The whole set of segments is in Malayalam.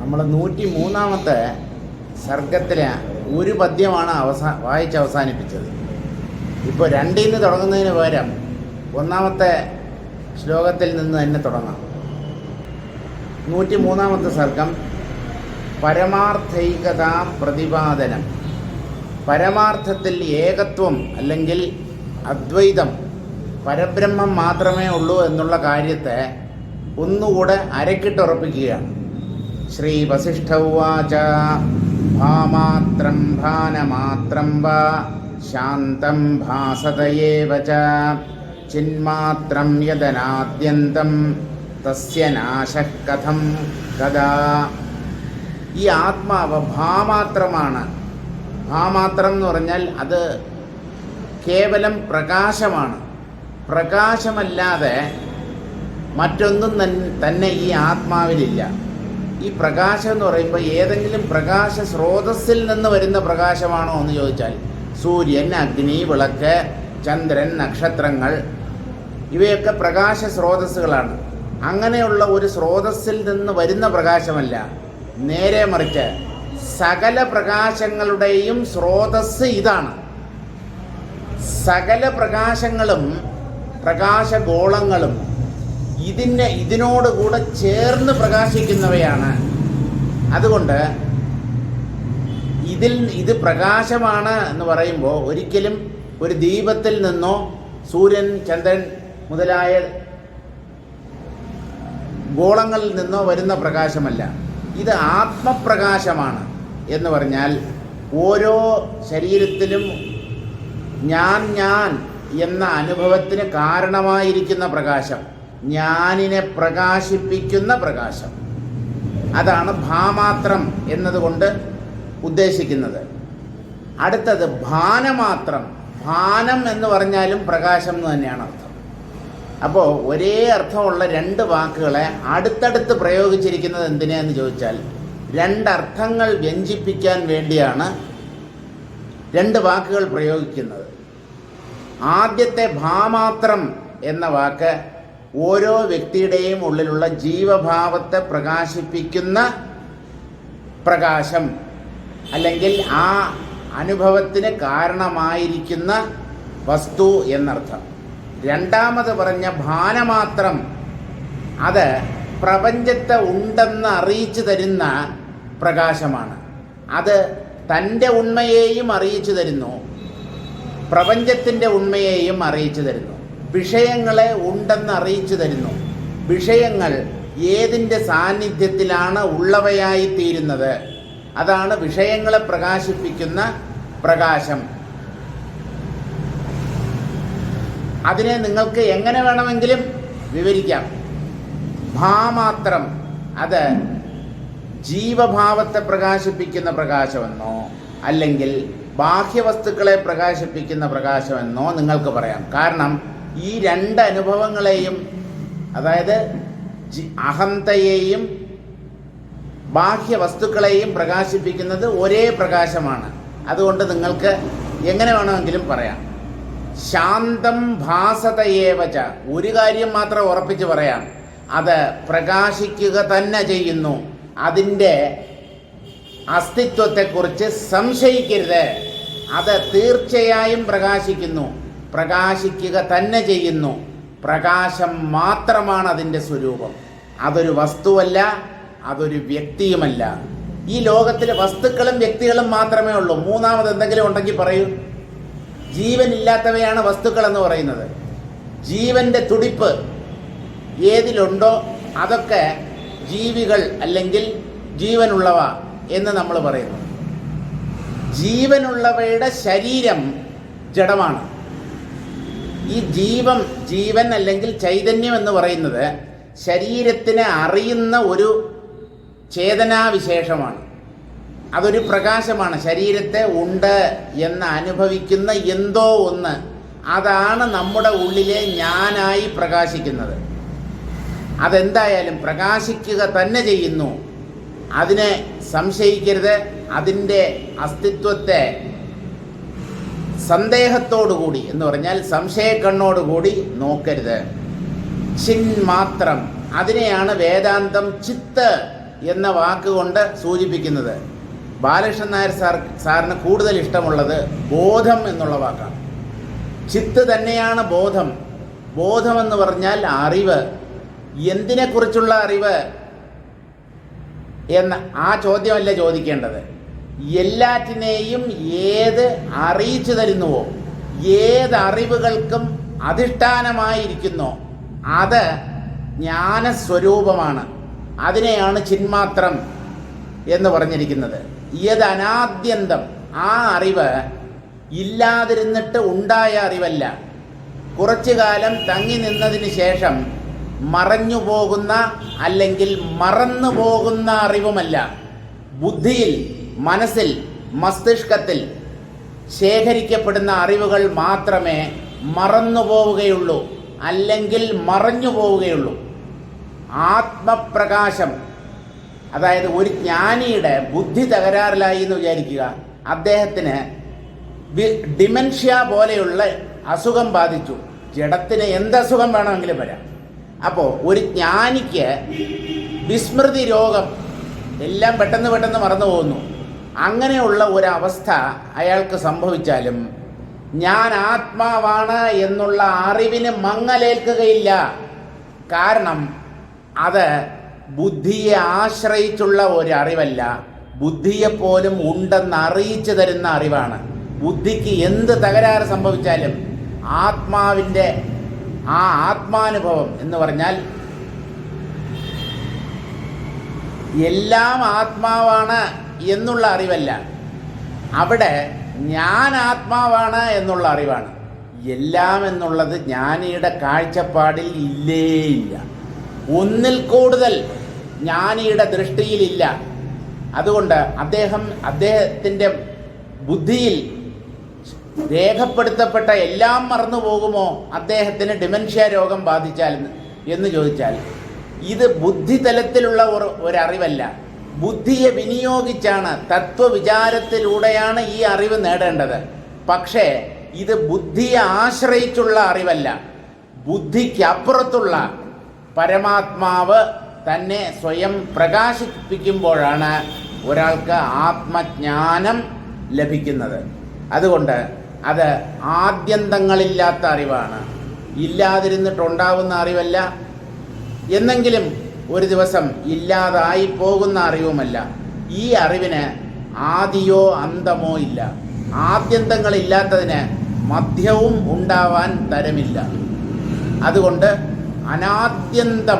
നമ്മൾ 103-ാമത്തെ സർഗത്തിലെ ഒരു പദ്യമാണ് വായിച്ച് അവസാനിപ്പിച്ചത്. ഇപ്പോൾ 2-ൽ നിന്ന് തുടങ്ങുന്നതിന് പകരം 1-ാമത്തെ ശ്ലോകത്തിൽ നിന്ന് തന്നെ തുടങ്ങാം. 103-ാമത്തെ സർഗം പരമാർത്ഥൈകതാ പ്രതിപാദനം. പരമാർത്ഥത്തിൽ ഏകത്വം അല്ലെങ്കിൽ അദ്വൈതം, പരബ്രഹ്മം മാത്രമേ ഉള്ളൂ എന്നുള്ള കാര്യത്തെ ഒന്നുകൂടെ അരക്കിട്ടുറപ്പിക്കുകയാണ്. ശ്രീ വസിഷ്ഠ ഉവാച ഭാമാത്രം ഭാനമാത്രം വാ ശാന്തം ഭാസതയേവ ച ചിന്മാത്രം യദനാദ്യന്തം തസ്യ നാശഃ കഥം കഥാ. ഈ ആത്മാവ് ഭാമാത്രമാണ്. ഭാമാത്രം എന്ന് പറഞ്ഞാൽ അത് കേവലം പ്രകാശമാണ്. പ്രകാശമല്ലാതെ മറ്റൊന്നും തന്നെ ഈ ആത്മാവിലില്ല. ഈ പ്രകാശം എന്ന് പറയുമ്പോൾ ഏതെങ്കിലും പ്രകാശ സ്രോതസ്സിൽ നിന്ന് വരുന്ന പ്രകാശമാണോ എന്ന് ചോദിച്ചാൽ സൂര്യൻ, അഗ്നി, വിളക്ക്, ചന്ദ്രൻ, നക്ഷത്രങ്ങൾ ഇവയൊക്കെ പ്രകാശ സ്രോതസ്സുകളാണ്. അങ്ങനെയുള്ള ഒരു സ്രോതസ്സിൽ നിന്ന് വരുന്ന പ്രകാശമല്ല, നേരെ മറിച്ച് സകല പ്രകാശങ്ങളുടെയും സ്രോതസ്സ് ഇതാണ്. സകല പ്രകാശങ്ങളും പ്രകാശഗോളങ്ങളും ഇതിനോടുകൂടെ ചേർന്ന് പ്രകാശിക്കുന്നവയാണ്. അതുകൊണ്ട് ഇത് പ്രകാശമാണ് എന്ന് പറയുമ്പോൾ ഒരിക്കലും ഒരു ദീപത്തിൽ നിന്നോ സൂര്യൻ, ചന്ദ്രൻ മുതലായ ഗോളങ്ങളിൽ നിന്നോ വരുന്ന പ്രകാശമല്ല. ഇത് ആത്മപ്രകാശമാണ്. എന്ന് പറഞ്ഞാൽ ഓരോ ശരീരത്തിലും ഞാൻ എന്ന അനുഭവത്തിന് കാരണമായിരിക്കുന്ന പ്രകാശം, ഞാനിനെ പ്രകാശിപ്പിക്കുന്ന പ്രകാശം, അതാണ് ഭാമാത്രം എന്നതുകൊണ്ട് ഉദ്ദേശിക്കുന്നത്. അടുത്തത് ഭാനമാത്രം. ഭാനം എന്ന് പറഞ്ഞാലും പ്രകാശം എന്ന് തന്നെയാണ് അർത്ഥം. അപ്പോൾ ഒരേ അർത്ഥമുള്ള 2 വാക്കുകളെ അടുത്തടുത്ത് പ്രയോഗിച്ചിരിക്കുന്നത് എന്തിനാന്ന് ചോദിച്ചാൽ 2 അർത്ഥങ്ങൾ വ്യഞ്ജിപ്പിക്കാൻ വേണ്ടിയാണ് 2 വാക്കുകൾ പ്രയോഗിക്കുന്നത്. ആദ്യത്തെ ഭാമാത്രം എന്ന വാക്ക് ഓരോ വ്യക്തിയുടെയും ഉള്ളിലുള്ള ജീവഭാവത്തെ പ്രകാശിപ്പിക്കുന്ന പ്രകാശം, അല്ലെങ്കിൽ ആ അനുഭവത്തിന് കാരണമായിരിക്കുന്ന വസ്തു എന്നർത്ഥം. രണ്ടാമത് പറഞ്ഞ ഭാനമാത്രം, അത് പ്രപഞ്ചത്തെ ഉണ്ടെന്ന് അറിയിച്ചു തരുന്ന പ്രകാശമാണ്. അത് തൻ്റെ ഉണ്മയെയും അറിയിച്ചു തരുന്നു, പ്രപഞ്ചത്തിൻ്റെ ഉണ്മയെയും അറിയിച്ചു തരുന്നു. വിഷയങ്ങളെ ഉണ്ടെന്ന് അറിയിച്ചു തരുന്നു. വിഷയങ്ങൾ ഏതിൻ്റെ സാന്നിധ്യത്തിലാണ് ഉള്ളവയായി തീരുന്നത്, അതാണ് വിഷയങ്ങളെ പ്രകാശിപ്പിക്കുന്ന പ്രകാശം. അതിനെ നിങ്ങൾക്ക് എങ്ങനെ വേണമെങ്കിലും വിവരിക്കാം. ഭാമാത്രം അത് ജീവഭാവത്തെ പ്രകാശിപ്പിക്കുന്ന പ്രകാശമെന്നോ അല്ലെങ്കിൽ ബാഹ്യവസ്തുക്കളെ പ്രകാശിപ്പിക്കുന്ന പ്രകാശമെന്നോ നിങ്ങൾക്ക് പറയാം. കാരണം ഈ 2 അനുഭവങ്ങളെയും, അതായത് അഹന്തയെയും ബാഹ്യവസ്തുക്കളെയും പ്രകാശിപ്പിക്കുന്നത് ഒരേ പ്രകാശമാണ്. അതുകൊണ്ട് നിങ്ങൾക്ക് എങ്ങനെ വേണമെങ്കിലും പറയാം. ശാന്തം ഭാസതയേവച, ഒരു കാര്യം മാത്രം ഉറപ്പിച്ച് പറയാം, അത് പ്രകാശിക്കുക തന്നെ ചെയ്യുന്നു. അതിൻ്റെ അസ്തിത്വത്തെക്കുറിച്ച് സംശയിക്കരുത്. അത് തീർച്ചയായും പ്രകാശിക്കുന്നു, പ്രകാശിക്കുക തന്നെ ചെയ്യുന്നു. പ്രകാശം മാത്രമാണ് അതിൻ്റെ സ്വരൂപം. അതൊരു വസ്തുവല്ല, അതൊരു വ്യക്തിയുമല്ല. ഈ ലോകത്തിൽ വസ്തുക്കളും വ്യക്തികളും മാത്രമേ ഉള്ളൂ. മൂന്നാമത് എന്തെങ്കിലും ഉണ്ടെങ്കിൽ പറയൂ. ജീവനില്ലാത്തവയാണ് വസ്തുക്കളെന്ന് പറയുന്നത്. ജീവൻ്റെ തുടിപ്പ് ഏതിലുണ്ടോ അതൊക്കെ ജീവികൾ അല്ലെങ്കിൽ ജീവനുള്ളവ എന്ന് നമ്മൾ പറയുന്നു. ജീവനുള്ളവയുടെ ശരീരം ജഡമാണ്. ഈ ജീവൻ അല്ലെങ്കിൽ ചൈതന്യം എന്ന് പറയുന്നത് ശരീരത്തിനെ അറിയുന്ന ഒരു ചേതനാവിശേഷമാണ്. അതൊരു പ്രകാശമാണ്. ശരീരത്തെ ഉണ്ട് എന്ന് അനുഭവിക്കുന്ന എന്തോ ഒന്ന്, അതാണ് നമ്മുടെ ഉള്ളിലെ ഞാനായി പ്രകാശിക്കുന്നത്. അതെന്തായാലും പ്രകാശിക്കുക തന്നെ ചെയ്യുന്നു. അതിനെ സംശയിക്കരുത്. അതിൻ്റെ അസ്തിത്വത്തെ സന്ദേഹത്തോടുകൂടി എന്ന് പറഞ്ഞാൽ സംശയക്കണ്ണോടുകൂടി നോക്കരുത്. ചിന്മാത്രം, അതിനെയാണ് വേദാന്തം ചിത്ത് എന്ന വാക്കുകൊണ്ട് സൂചിപ്പിക്കുന്നത് ബാലകൃഷ്ണൻ നായർ സാറിന് കൂടുതൽ ഇഷ്ടമുള്ളത് ബോധം എന്നുള്ള വാക്കാണ്. ചിത്ത് തന്നെയാണ് ബോധം. ബോധമെന്ന് പറഞ്ഞാൽ അറിവ്. എന്തിനെക്കുറിച്ചുള്ള അറിവ് എന്ന ആ ചോദ്യമല്ല ചോദിക്കേണ്ടത്. എല്ലാറ്റിനെയും ഏത് അറിയിച്ചു തരുന്നുവോ, ഏത് അറിവുകൾക്കും അധിഷ്ഠാനമായിരിക്കുന്നോ അത് ജ്ഞാനസ്വരൂപമാണ്. അതിനെയാണ് ചിന്മാത്രം എന്ന് പറഞ്ഞിരിക്കുന്നത്. ഏത് അനാദ്യന്തം, ആ അറിവ് ഇല്ലാതിരുന്നിട്ട് ഉണ്ടായ അറിവല്ല. കുറച്ചു കാലം തങ്ങി നിന്നതിന് ശേഷം മറഞ്ഞു പോകുന്ന അല്ലെങ്കിൽ മറന്നു പോകുന്ന അറിവുമല്ല. ബുദ്ധിയിൽ, മനസ്സിൽ, മസ്തിഷ്കത്തിൽ ശേഖരിക്കപ്പെടുന്ന അറിവുകൾ മാത്രമേ മറന്നു പോവുകയുള്ളൂ, അല്ലെങ്കിൽ മറഞ്ഞു പോവുകയുള്ളൂ. ആത്മപ്രകാശം, അതായത് ഒരു ജ്ഞാനിയുടെ ബുദ്ധി തകരാറിലായി എന്ന് വിചാരിക്കുക. അദ്ദേഹത്തിന് ഡിമെൻഷ്യ പോലെയുള്ള അസുഖം ബാധിച്ചു. ജഡത്തിന് എന്തസുഖം വേണമെങ്കിലും വരാം. അപ്പോൾ ഒരു ജ്ഞാനിക്ക് വിസ്മൃതി രോഗം, എല്ലാം പെട്ടെന്ന് പെട്ടെന്ന് മറന്നു പോകുന്നു. അങ്ങനെയുള്ള ഒരവസ്ഥ അയാൾക്ക് സംഭവിച്ചാലും ഞാൻ ആത്മാവാണ് എന്നുള്ള അറിവിന് മങ്ങലേൽക്കുകയില്ല. കാരണം അത് ബുദ്ധിയെ ആശ്രയിച്ചുള്ള ഒരു അറിവല്ല, ബുദ്ധിയെപ്പോലും ഉണ്ടെന്ന് അറിയിച്ചു തരുന്ന അറിവാണ്. ബുദ്ധിക്ക് എന്ത് തകരാറ് സംഭവിച്ചാലും ആത്മാവിൻ്റെ ആ ആത്മാനുഭവം എന്ന് പറഞ്ഞാൽ എല്ലാം ആത്മാവാണ് എന്നുള്ള അറിവല്ല, അവിടെ ഞാൻ ആത്മാവാണ് എന്നുള്ള അറിവാണ്. എല്ലാം എന്നുള്ളത് ജ്ഞാനിയുടെ കാഴ്ചപ്പാടിൽ ഇല്ല. ഒന്നിൽ കൂടുതൽ ജ്ഞാനിയുടെ ദൃഷ്ടിയിലില്ല. അതുകൊണ്ട് അദ്ദേഹത്തിൻ്റെ ബുദ്ധിയിൽ രേഖപ്പെടുത്തപ്പെട്ട എല്ലാം മറന്നു പോകുമോ അദ്ദേഹത്തിന് ഡിമെൻഷ്യ രോഗം ബാധിച്ചാൽ എന്ന് ചോദിച്ചാൽ, ഇത് ബുദ്ധിതലത്തിലുള്ള ഒരറിവല്ല. ബുദ്ധിയെ വിനിയോഗിച്ചാണ്, തത്വവിചാരത്തിലൂടെയാണ് ഈ അറിവ് നേടേണ്ടത്. പക്ഷേ ഇത് ബുദ്ധിയെ ആശ്രയിച്ചുള്ള അറിവല്ല. ബുദ്ധിക്കപ്പുറത്തുള്ള പരമാത്മാവ് തന്നെ സ്വയം പ്രകാശിപ്പിക്കുമ്പോഴാണ് ഒരാൾക്ക് ആത്മജ്ഞാനം ലഭിക്കുന്നത്. അതുകൊണ്ട് അത് ആദ്യന്തങ്ങളില്ലാത്ത അറിവാണ്, ഇല്ലാതിരുന്നിട്ടുണ്ടാവുന്ന അറിവല്ല, എന്നെങ്കിലും ഒരു ദിവസം ഇല്ലാതായി പോകുന്ന അറിവുമല്ല. ഈ അറിവിന് ആദിയോ അന്തമോ ഇല്ല. ആദ്യന്തങ്ങളില്ലാത്തതിന് മധ്യവും ഉണ്ടാവാൻ തരമില്ല. അതുകൊണ്ട് അനാദ്യന്ത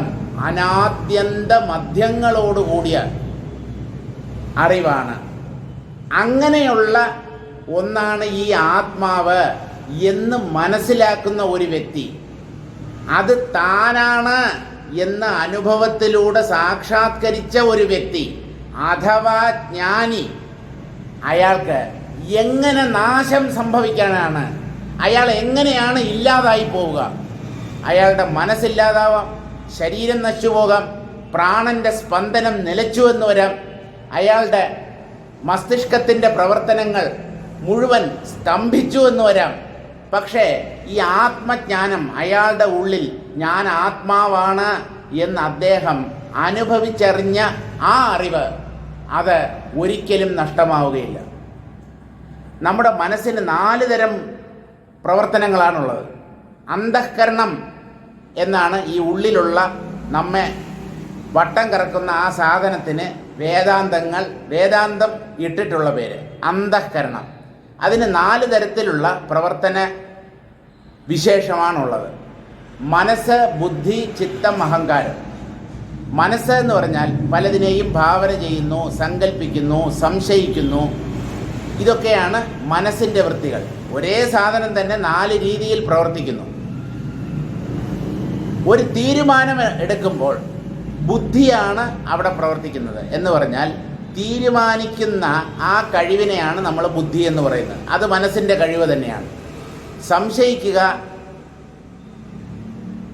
മധ്യങ്ങളോടുകൂടിയ അറിവാണ്. അങ്ങനെയുള്ള ഒന്നാണ് ഈ ആത്മാവ് എന്ന് മനസ്സിലാക്കുന്ന ഒരു വ്യക്തി, അത് താനാണ് എന്ന അനുഭവത്തിലൂടെ സാക്ഷാത്കരിച്ച ഒരു വ്യക്തി അഥവാ ജ്ഞാനി, അയാൾക്ക് എങ്ങനെ നാശം സംഭവിക്കാനാണ്, അയാൾ എങ്ങനെയാണ് ഇല്ലാതായി പോവുക? അയാളുടെ മനസ്സില്ലാതാവാം, ശരീരം നശിച്ചു പോകാം, പ്രാണന്റെ സ്പന്ദനം നിലച്ചു എന്ന് വരാം, അയാളുടെ മസ്തിഷ്കത്തിൻ്റെ പ്രവർത്തനങ്ങൾ മുഴുവൻ സ്തംഭിച്ചു എന്ന് വരാം. പക്ഷേ ഈ ആത്മജ്ഞാനം, അയാളുടെ ഉള്ളിൽ ഞാൻ ആത്മാവാണ് എന്ന് അദ്ദേഹം അനുഭവിച്ചറിഞ്ഞ ആ അറിവ്, അത് ഒരിക്കലും നഷ്ടമാവുകയില്ല. നമ്മുടെ മനസ്സിന് 4 തരം പ്രവർത്തനങ്ങളാണുള്ളത്. അന്തഃകരണം എന്നാണ് ഈ ഉള്ളിലുള്ള നമ്മെ വട്ടം കറക്കുന്ന ആ സാധനത്തിന് വേദാന്തം ഇട്ടിട്ടുള്ള പേര് അന്തഃകരണം. അതിന് 4 തരത്തിലുള്ള പ്രവർത്തന വിശേഷമാണുള്ളത്. മനസ്സ്, ബുദ്ധി, ചിത്തം, അഹങ്കാരം. മനസ്സ് എന്ന് പറഞ്ഞാൽ പലതിനെയും ഭാവന ചെയ്യുന്നു, സങ്കല്പിക്കുന്നു, സംശയിക്കുന്നു. ഇതൊക്കെയാണ് മനസ്സിൻ്റെ വൃത്തികൾ. ഒരേ സാധനം തന്നെ 4 രീതിയിൽ പ്രവർത്തിക്കുന്നു. ഒരു തീരുമാനം എടുക്കുമ്പോൾ ബുദ്ധിയാണ് അവിടെ പ്രവർത്തിക്കുന്നത്. എന്ന് പറഞ്ഞാൽ തീരുമാനിക്കുന്ന ആ കഴിവിനെയാണ് നമ്മൾ ബുദ്ധി എന്ന് പറയുന്നത്. അത് മനസ്സിൻ്റെ കഴിവ് തന്നെയാണ്. സംശയിക്കുക,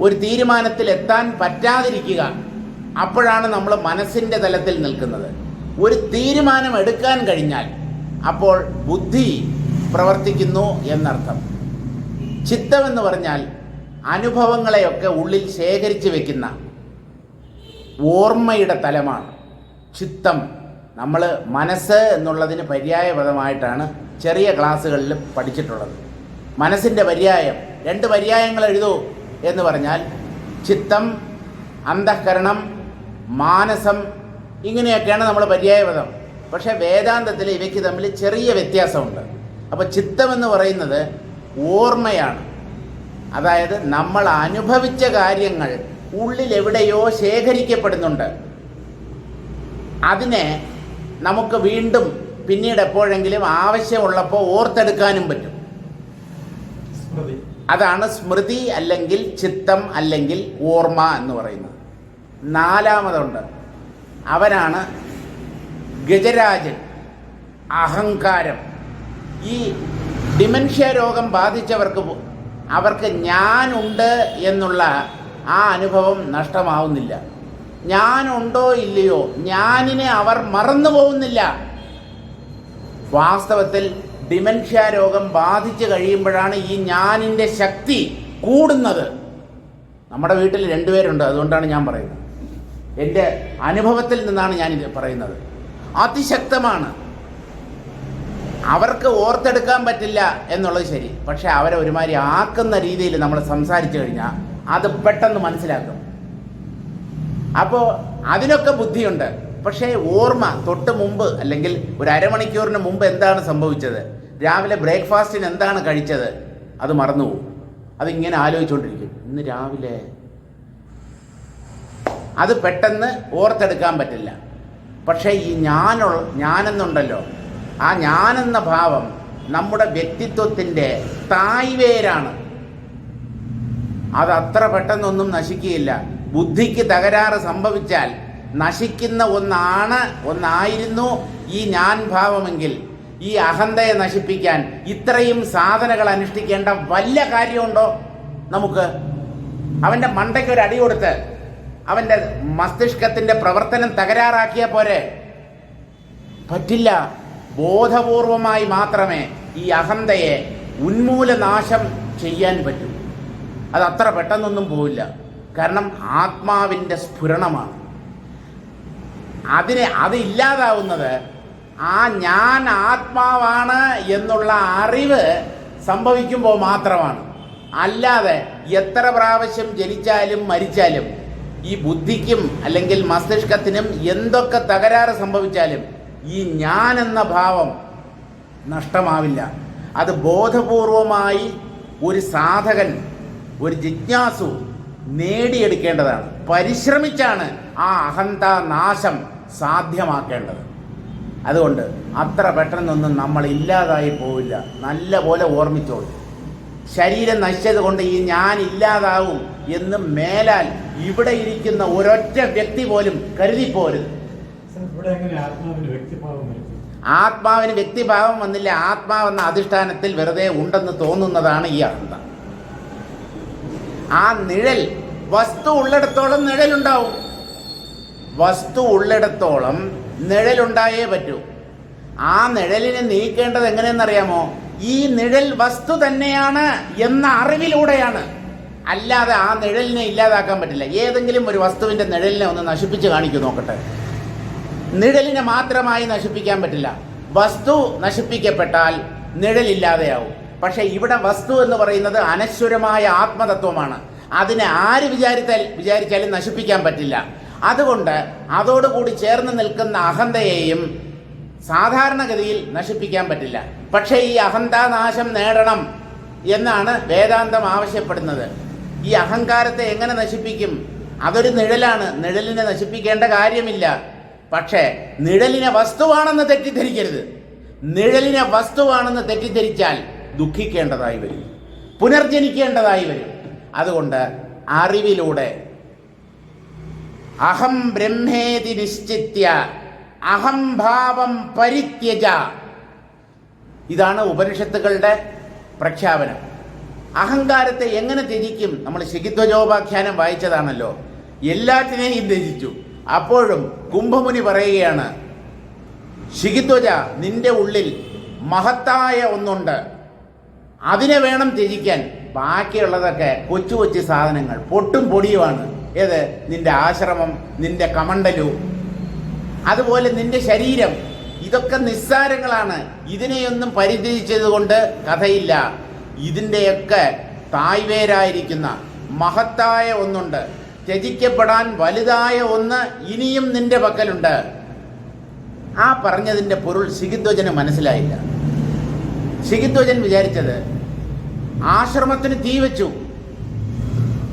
ഒരു തീരുമാനത്തിൽ എത്താൻ പറ്റാതിരിക്കുക, അപ്പോഴാണ് നമ്മൾ മനസ്സിൻ്റെ തലത്തിൽ നിൽക്കുന്നത്. ഒരു തീരുമാനം എടുക്കാൻ കഴിഞ്ഞാൽ അപ്പോൾ ബുദ്ധി പ്രവർത്തിക്കുന്നു എന്നർത്ഥം. ചിത്തമെന്ന് പറഞ്ഞാൽ അനുഭവങ്ങളെയൊക്കെ ഉള്ളിൽ ശേഖരിച്ചു വെക്കുന്ന ഓർമ്മയുടെ തലമാണ്. ചിത്തം. നമ്മൾ മനസ്സ് എന്നുള്ളതിന് പര്യായ പദമായിട്ടാണ് ചെറിയ ക്ലാസ്സുകളിൽ പഠിച്ചിട്ടുള്ളത്. മനസ്സിൻ്റെ പര്യായം 2 പര്യായങ്ങൾ എഴുതൂ എന്ന് പറഞ്ഞാൽ ചിത്തം, അന്തഃകരണം, മാനസം, ഇങ്ങനെയൊക്കെയാണ് നമ്മൾ പര്യായപദം. പക്ഷേ വേദാന്തത്തിൽ ഇവയ്ക്ക് തമ്മിൽ ചെറിയ വ്യത്യാസമുണ്ട്. അപ്പോൾ ചിത്തമെന്ന് പറയുന്നത് ഓർമ്മയാണ്. അതായത് നമ്മൾ അനുഭവിച്ച കാര്യങ്ങൾ ഉള്ളിൽ എവിടെയോ ശേഖരിക്കപ്പെടുന്നുണ്ട്. അതിനെ നമുക്ക് വീണ്ടും പിന്നീട് എപ്പോഴെങ്കിലും ആവശ്യമുള്ളപ്പോൾ ഓർത്തെടുക്കാനും പറ്റും. അതാണ് സ്മൃതി അല്ലെങ്കിൽ ചിത്തം അല്ലെങ്കിൽ ഓർമ്മ എന്ന് പറയുന്നത്. 4മതുണ്ട്, അവനാണ് ഗജരാജൻ, അഹങ്കാരം. ഈ ഡിമെൻഷ്യ രോഗം അവർക്ക് ഞാനുണ്ട് എന്നുള്ള ആ അനുഭവം നഷ്ടമാവുന്നില്ല. ഞാനുണ്ടോ ഇല്ലയോ, ഞാനിനെ അവർ മറന്നു പോകുന്നില്ല. വാസ്തവത്തിൽ ഡിമെൻഷ്യ രോഗം ബാധിച്ചു കഴിയുമ്പോഴാണ് ഈ ഞാനിൻ്റെ ശക്തി കൂടുന്നത്. നമ്മുടെ വീട്ടിൽ 2 പേരുണ്ട്, അതുകൊണ്ടാണ് ഞാൻ പറയുന്നത്. എൻ്റെ അനുഭവത്തിൽ നിന്നാണ് ഞാനിത് പറയുന്നത്. അതിശക്തമാണ്. അവർക്ക് ഓർത്തെടുക്കാൻ പറ്റില്ല എന്നുള്ളത് ശരി, പക്ഷെ അവരെ ഒരുമാതിരി ആക്കുന്ന രീതിയിൽ നമ്മൾ സംസാരിച്ചു കഴിഞ്ഞാൽ അത് പെട്ടെന്ന് മനസ്സിലാക്കും. അപ്പോൾ അതിനൊക്കെ ബുദ്ധിയുണ്ട്. പക്ഷേ ഓർമ്മ തൊട്ട് മുമ്പ് അല്ലെങ്കിൽ ഒരു അരമണിക്കൂറിന് മുമ്പ് എന്താണ് സംഭവിച്ചത്, രാവിലെ ബ്രേക്ക്ഫാസ്റ്റിന് എന്താണ് കഴിച്ചത്, അത് മറന്നുപോകും. അതിങ്ങനെ ആലോചിച്ചുകൊണ്ടിരിക്കും. ഇന്ന് രാവിലെ അത് പെട്ടെന്ന് ഓർത്തെടുക്കാൻ പറ്റില്ല. പക്ഷേ ഈ ഞാനെന്നുണ്ടല്ലോ, ആ ഞാനെന്ന ഭാവം നമ്മുടെ വ്യക്തിത്വത്തിൻ്റെ തായ്വേരാണ്. അതത്ര പെട്ടെന്നൊന്നും നശിക്കുകയില്ല. ബുദ്ധിക്ക് തകരാറ് സംഭവിച്ചാൽ നശിക്കുന്ന ഒന്നായിരുന്നു ഈ ഞാൻ ഭാവമെങ്കിൽ ഈ അഹന്തയെ നശിപ്പിക്കാൻ ഇത്രയും സാധനകൾ അനുഷ്ഠിക്കേണ്ട വല്ല കാര്യമുണ്ടോ നമുക്ക്? അവൻ്റെ മണ്ടയ്ക്ക് ഒരു അടി കൊടുത്ത് അവൻ്റെ മസ്തിഷ്കത്തിൻ്റെ പ്രവർത്തനം തകരാറാക്കിയ പോരെ? പറ്റില്ല. ബോധപൂർവമായി മാത്രമേ ഈ അഹന്തയെ ഉന്മൂലനാശം ചെയ്യാൻ പറ്റൂ. അതത്ര പെട്ടെന്നൊന്നും പോവില്ല. കാരണം ആത്മാവിൻ്റെ സ്ഫുരണമാണ്. അത് ഇല്ലാതാവുന്നത് ആ ഞാൻ ആത്മാവാണ് എന്നുള്ള അറിവ് സംഭവിക്കുമ്പോൾ മാത്രമാണ്. അല്ലാതെ എത്ര പ്രാവശ്യം ജനിച്ചാലും മരിച്ചാലും ഈ ബുദ്ധിക്കും അല്ലെങ്കിൽ മസ്തിഷ്കത്തിനും എന്തൊക്കെ തകരാറ് സംഭവിച്ചാലും ഈ ഞാൻ എന്ന ഭാവം നഷ്ടമാവില്ല. അത് ബോധപൂർവമായി ഒരു സാധകൻ, ഒരു ജിജ്ഞാസു നേടിയെടുക്കേണ്ടതാണ്. പരിശ്രമിച്ചാണ് ആ അഹന്ത നാശം സാധ്യമാക്കേണ്ടത്. അതുകൊണ്ട് അത്ര പെട്ടെന്നൊന്നും നമ്മൾ ഇല്ലാതായി പോവില്ല. നല്ല പോലെ ഓർമ്മിച്ചോളൂ. ശരീരം നശിച്ചത് കൊണ്ട് ഈ ഞാൻ ഇല്ലാതാവും എന്ന് മേലാൽ ഇവിടെ ഇരിക്കുന്ന ഒരൊറ്റ വ്യക്തി പോലും കരുതിപ്പോരുത്. ആത്മാവിന് വ്യക്തിഭാവം വന്നില്ല. ആത്മാവെന്ന അധിഷ്ഠാനത്തിൽ വെറുതെ ഉണ്ടെന്ന് തോന്നുന്നതാണ് ഈ അഹന്ത. ആ നിഴൽ, വസ്തു ഉള്ളിടത്തോളം നിഴലുണ്ടാവും. വസ്തു ഉള്ളിടത്തോളം നിഴലുണ്ടായേ പറ്റൂ. ആ നിഴലിനെ നീക്കേണ്ടത് എങ്ങനെയെന്നറിയാമോ? ഈ നിഴൽ വസ്തു തന്നെയാണ് എന്ന അറിവിലൂടെയാണ്. അല്ലാതെ ആ നിഴലിനെ ഇല്ലാതാക്കാൻ പറ്റില്ല. ഏതെങ്കിലും ഒരു വസ്തുവിൻ്റെ നിഴലിനെ ഒന്ന് നശിപ്പിച്ച് കാണിക്കൂ നോക്കട്ടെ. നിഴലിനെ മാത്രമായി നശിപ്പിക്കാൻ പറ്റില്ല. വസ്തു നശിപ്പിക്കപ്പെട്ടാൽ നിഴലില്ലാതെയാവും. പക്ഷേ ഇവിടെ വസ്തു എന്ന് പറയുന്നത് അനശ്വരമായ ആത്മതത്വമാണ്. അതിനെ ആര് വിചാരിച്ചാലും നശിപ്പിക്കാൻ പറ്റില്ല. അതുകൊണ്ട് അതോടുകൂടി ചേർന്ന് നിൽക്കുന്ന അഹന്തയെയും സാധാരണഗതിയിൽ നശിപ്പിക്കാൻ പറ്റില്ല. പക്ഷേ ഈ അഹന്താനാശം നേടണം എന്നാണ് വേദാന്തം ആവശ്യപ്പെടുന്നത്. ഈ അഹങ്കാരത്തെ എങ്ങനെ നശിപ്പിക്കും? അതൊരു നിഴലാണ്. നിഴലിനെ നശിപ്പിക്കേണ്ട കാര്യമില്ല. പക്ഷേ നിഴലിനെ വസ്തുവാണെന്ന് തെറ്റിദ്ധരിക്കരുത്. നിഴലിനെ വസ്തുവാണെന്ന് തെറ്റിദ്ധരിച്ചാൽ ദുഃഖിക്കേണ്ടതായി വരും, പുനർജനിക്കേണ്ടതായി വരും. അതുകൊണ്ട് അറിവിലൂടെ അഹം ബ്രഹ്മേതി നിശ്ചിത്യ അഹംഭാവം പരിത്യജ, ഇതാണ് ഉപനിഷത്തുകളുടെ പ്രഖ്യാപനം. അഹങ്കാരത്തെ എങ്ങനെ ത്യജിക്കും? നമ്മൾ ശിഖിധ്വജോപാഖ്യാനം വായിച്ചതാണല്ലോ. എല്ലാറ്റിനെയും ത്യജിച്ചു. അപ്പോഴും കുംഭമുനി പറയുകയാണ്, ശിഖിധ്വജ, നിന്റെ ഉള്ളിൽ മഹത്തായ ഒന്നുണ്ട്, അതിനെ വേണം ത്യജിക്കാൻ. ബാക്കിയുള്ളതൊക്കെ കൊച്ചു കൊച്ചു സാധനങ്ങൾ, പൊട്ടും പൊടിയുമാണ്. ഏത്? നിന്റെ ആശ്രമം, നിന്റെ കമണ്ടലു, അതുപോലെ നിന്റെ ശരീരം, ഇതൊക്കെ നിസ്സാരങ്ങളാണ്. ഇതിനെയൊന്നും പരിത്യജിച്ചതുകൊണ്ട് കഥയില്ല. ഇതിൻ്റെയൊക്കെ തായ്വേരായിരിക്കുന്ന മഹത്തായ ഒന്നുണ്ട്. ത്യജിക്കപ്പെടാൻ വലുതായ ഒന്ന് ഇനിയും നിന്റെ പക്കലുണ്ട്. ആ പറഞ്ഞതിൻ്റെ പൊരുൾ ശിഖിധ്വജന് മനസ്സിലായില്ല. ശിഖിധ്വജൻ വിചാരിച്ചത് ആശ്രമത്തിന് തീ വെച്ചു,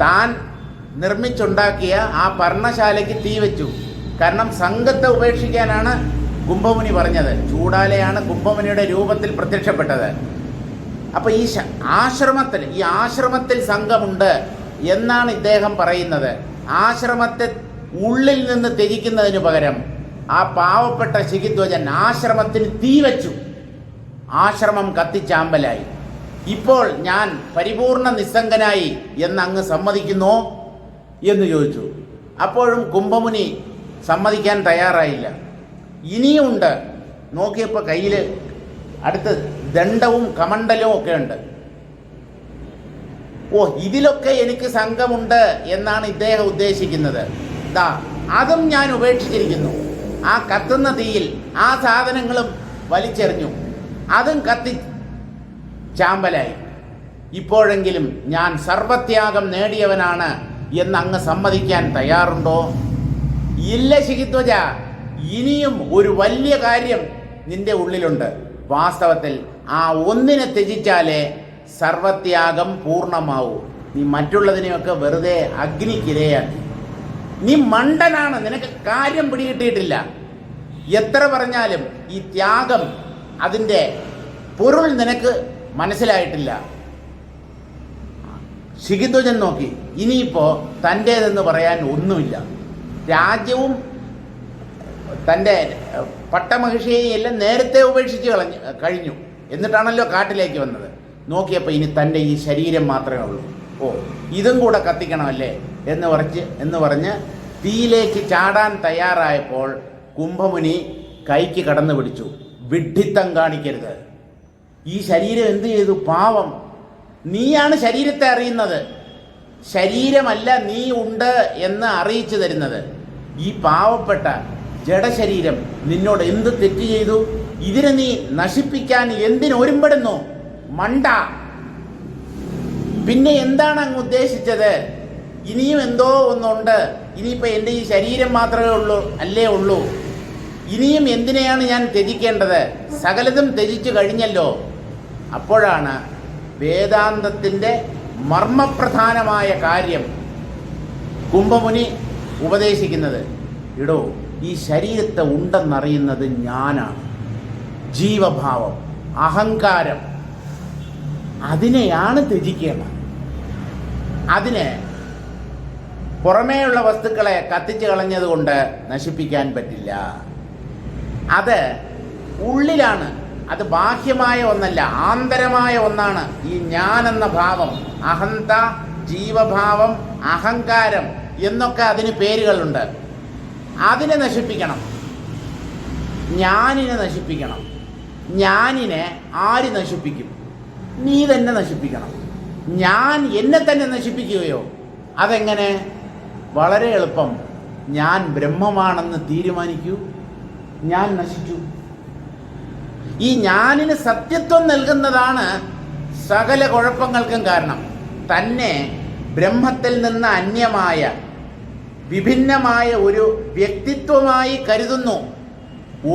താൻ നിർമ്മിച്ചുണ്ടാക്കിയ ആ പർണശാലയ്ക്ക് തീ വെച്ചു. കാരണം സംഘത്തെ ഉപേക്ഷിക്കാനാണ് കുംഭമുനി പറഞ്ഞത്. ചൂടാലയാണ് കുംഭമുനിയുടെ രൂപത്തിൽ പ്രത്യക്ഷപ്പെട്ടത്. അപ്പോൾ ഈ ആശ്രമത്തിൽ സംഘമുണ്ട് എന്നാണ് ഇദ്ദേഹം പറയുന്നത്. ആശ്രമത്തെ ഉള്ളിൽ നിന്ന് ത്യജിക്കുന്നതിന് പകരം ആ പാവപ്പെട്ട ശിഖിധ്വജൻ ആശ്രമത്തിന് തീ വെച്ചു. ആശ്രമം കത്തിച്ചാമ്പലായി. ഇപ്പോൾ ഞാൻ പരിപൂർണ നിസ്സംഗനായി എന്നങ്ങ് സമ്മതിക്കുന്നോ എന്ന് ചോദിച്ചു. അപ്പോഴും കുംഭമുനി സമ്മതിക്കാൻ തയ്യാറായില്ല. ഇനിയുമുണ്ട്. നോക്കിയപ്പോൾ കയ്യിൽ അടുത്ത് ദണ്ഡവും കമണ്ഡലവും ഒക്കെ ഉണ്ട്. ഓ, ഇതിലൊക്കെ എനിക്ക് സംഘമുണ്ട് എന്നാണ് ഇദ്ദേഹം ഉദ്ദേശിക്കുന്നത്. അതും ഞാൻ ഉപേക്ഷിച്ചിരിക്കുന്നു. ആ കത്തുന്ന തീയിൽ ആ സാധനങ്ങളും വലിച്ചെറിഞ്ഞു, അതും കത്തി ചാമ്പലായി. ഇപ്പോഴെങ്കിലും ഞാൻ സർവത്യാഗം നേടിയവനാണ് എന്നങ്ങ് സമ്മതിക്കാൻ തയ്യാറുണ്ടോ? ഇല്ല ശിഖിധ്വജ, ഇനിയും ഒരു വലിയ കാര്യം നിന്റെ ഉള്ളിലുണ്ട്. വാസ്തവത്തിൽ ആ ഒന്നിനെ ത്യജിച്ചാലേ സർവത്യാഗം പൂർണ്ണമാവൂ. നീ മറ്റുള്ളതിനെയൊക്കെ വെറുതെ അഗ്നിക്കിരയാക്കി. നീ മണ്ടനാണ്, നിനക്ക് കാര്യം പിടികിട്ടിയിട്ടില്ല. എത്ര പറഞ്ഞാലും ഈ ത്യാഗം, അതിൻ്റെ പൊരുൾ നിനക്ക് മനസ്സിലായിട്ടില്ല. ശിഖിധ്വജൻ നോക്കി, ഇനിയിപ്പോൾ തൻ്റേതെന്ന് പറയാൻ ഒന്നുമില്ല. രാജ്യവും തൻ്റെ പട്ടമഹിഷിയെയും എല്ലാം നേരത്തെ ഉപേക്ഷിച്ച് കഴിഞ്ഞു. എന്നിട്ടാണല്ലോ കാട്ടിലേക്ക് വന്നത്. നോക്കിയപ്പോൾ ഇനി തൻ്റെ ഈ ശരീരം മാത്രമേ ഉള്ളൂ. ഓ, ഇതും കൂടെ കത്തിക്കണമല്ലേ എന്ന് പറഞ്ഞ് തീയിലേക്ക് ചാടാൻ തയ്യാറായപ്പോൾ കുംഭമുനി കൈക്ക് കടന്നു പിടിച്ചു. വിഡ്ഢിത്തം കാണിക്കരുത്. ഈ ശരീരം എന്ത് ചെയ്തു? പാവം, നീയാണ് ശരീരത്തെ അറിയുന്നത്. ശരീരമല്ല നീ ഉണ്ട് എന്ന് അറിയിച്ചു തരുന്നത്. ഈ പാവപ്പെട്ട ജഡശരീരം നിന്നോട് എന്ത് തെറ്റ് ചെയ്തു? ഇതിനെ നീ നശിപ്പിക്കാൻ എന്തിനൊരുമ്പെടുന്നു? മണ്ട! പിന്നെ എന്താണ് അങ്ങ് ഉദ്ദേശിച്ചത്? ഇനിയും എന്തോ ഒന്നുണ്ട്. ഇനിയിപ്പോൾ എൻ്റെ ഈ ശരീരം മാത്രമേ ഉള്ളൂ. ഇനിയും എന്തിനെയാണ് ഞാൻ ത്യജിക്കേണ്ടത്? സകലതും ത്യജിച്ചു കഴിഞ്ഞല്ലോ. അപ്പോഴാണ് വേദാന്തത്തിൻ്റെ മർമ്മപ്രധാനമായ കാര്യം കുംഭമുനി ഉപദേശിക്കുന്നത്. ഇടോ, ഈ ശരീരത്തെ ഉണ്ടെന്നറിയുന്നത് ഞാനാണ്. ജീവഭാവം, അഹങ്കാരം, അതിനെയാണ് ത്യജിക്കേണ്ടത്. അതിനെ പുറമേയുള്ള വസ്തുക്കളെ കത്തിച്ചു കളഞ്ഞതുകൊണ്ട് നശിപ്പിക്കാൻ പറ്റില്ല. അത് ഉള്ളിലാണ്. അത് ബാഹ്യമായ ഒന്നല്ല, ആന്തരമായ ഒന്നാണ്. ഈ ഞാനെന്ന ഭാവം, അഹന്ത, ജീവഭാവം, അഹങ്കാരം എന്നൊക്കെ അതിന് പേരുകളുണ്ട്. അതിനെ നശിപ്പിക്കണം. ഞാനിനെ നശിപ്പിക്കണം. ഞാനിനെ ആര് നശിപ്പിക്കും? നീ തന്നെ നശിപ്പിക്കണം. ഞാൻ എന്നെ തന്നെ നശിപ്പിക്കുകയോ? അതെങ്ങനെ? വളരെ എളുപ്പം. ഞാൻ ബ്രഹ്മമാണെന്ന് തീരുമാനിക്കൂ, ഞാൻ നശിച്ചു. ഈ ഞാനിന് സത്യത്വം നൽകുന്നതാണ് സകല കുഴപ്പങ്ങൾക്കും കാരണം. തന്നെ ബ്രഹ്മത്തിൽ നിന്ന് അന്യമായ വിഭിന്നമായ ഒരു വ്യക്തിത്വമായി കരുതുന്നു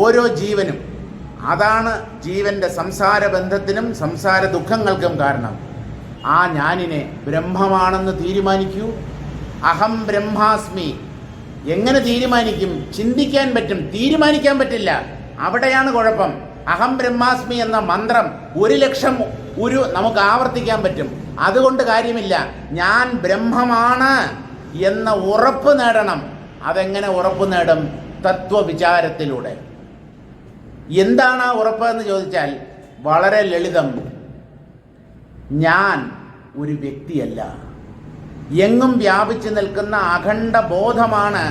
ഓരോ ജീവനും. അതാണ് ജീവന്റെ സംസാര ബന്ധത്തിനും സംസാര ദുഃഖങ്ങൾക്കും കാരണം. ആ ഞാനിനെ ബ്രഹ്മമാണെന്ന് തീരുമാനിക്കൂ. അഹം ബ്രഹ്മാസ്മി. എങ്ങനെ തീരുമാനിക്കും? ചിന്തിക്കാൻ പറ്റും, തീരുമാനിക്കാൻ പറ്റില്ല. അവിടെയാണ് കുഴപ്പം. അഹം ബ്രഹ്മാസ്മി എന്ന മന്ത്രം 1,00,000 നമുക്ക് ആവർത്തിക്കാൻ പറ്റും. അതുകൊണ്ട് കാര്യമില്ല. ഞാൻ ബ്രഹ്മമാണ് എന്ന ഉറപ്പ് നേടണം. അതെങ്ങനെ ഉറപ്പ് നേടും? തത്വവിചാരത്തിലൂടെ. എന്താണ് ആ ഉറപ്പ് എന്ന് ചോദിച്ചാൽ വളരെ ലളിതം. ഞാൻ ഒരു വ്യക്തിയല്ല, എങ്ങും വ്യാപിച്ചു നിൽക്കുന്ന അഖണ്ഡ ബോധമാണ്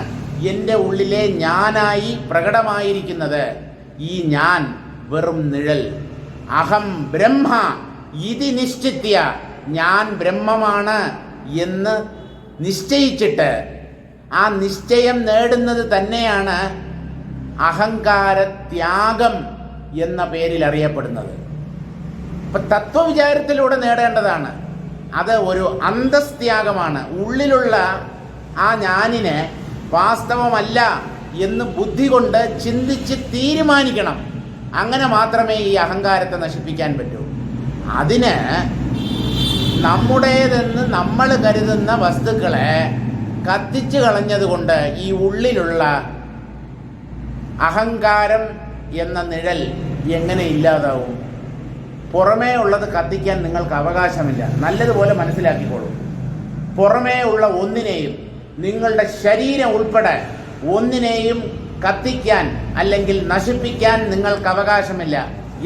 എൻ്റെ ഉള്ളിലെ ഞാനായി പ്രകടമായിരിക്കുന്നത്. ഈ ഞാൻ വെറും നിഴൽ. അഹം ബ്രഹ്മ ഇതി നിശ്ചിത്യ, ഞാൻ ബ്രഹ്മമാണ് എന്ന് നിശ്ചയിച്ചിട്ട് ആ നിശ്ചയം നേടുന്നത് തന്നെയാണ് അഹങ്കാരത്യാഗം എന്ന പേരിൽ അറിയപ്പെടുന്നത്. ഇപ്പം തത്വവിചാരത്തിലൂടെ നേടേണ്ടതാണ്. അത് ഒരു അന്തസ്ത്യാഗമാണ്. ഉള്ളിലുള്ള ആ ഞാനിനെ വാസ്തവമല്ല എന്ന് ബുദ്ധി കൊണ്ട് ചിന്തിച്ച് തീരുമാനിക്കണം. അങ്ങനെ മാത്രമേ ഈ അഹങ്കാരത്തെ നശിപ്പിക്കാൻ പറ്റൂ. അതിന് നമ്മുടേതെന്ന് നമ്മൾ കരുതുന്ന വസ്തുക്കളെ കത്തിച്ചു കളഞ്ഞതുകൊണ്ട് ഈ ഉള്ളിലുള്ള അഹങ്കാരം എന്ന നിഴൽ എങ്ങനെ ഇല്ലാതാവും? പുറമേ ഉള്ളത് കത്തിക്കാൻ നിങ്ങൾക്ക് അവകാശമില്ല. നല്ലതുപോലെ മനസ്സിലാക്കിക്കോളൂ. പുറമേ ഉള്ള ഒന്നിനെയും, നിങ്ങളുടെ ശരീരം ഉൾപ്പെടെ ഒന്നിനെയും കത്തിക്കാൻ അല്ലെങ്കിൽ നശിപ്പിക്കാൻ നിങ്ങൾക്ക് അവകാശമില്ല.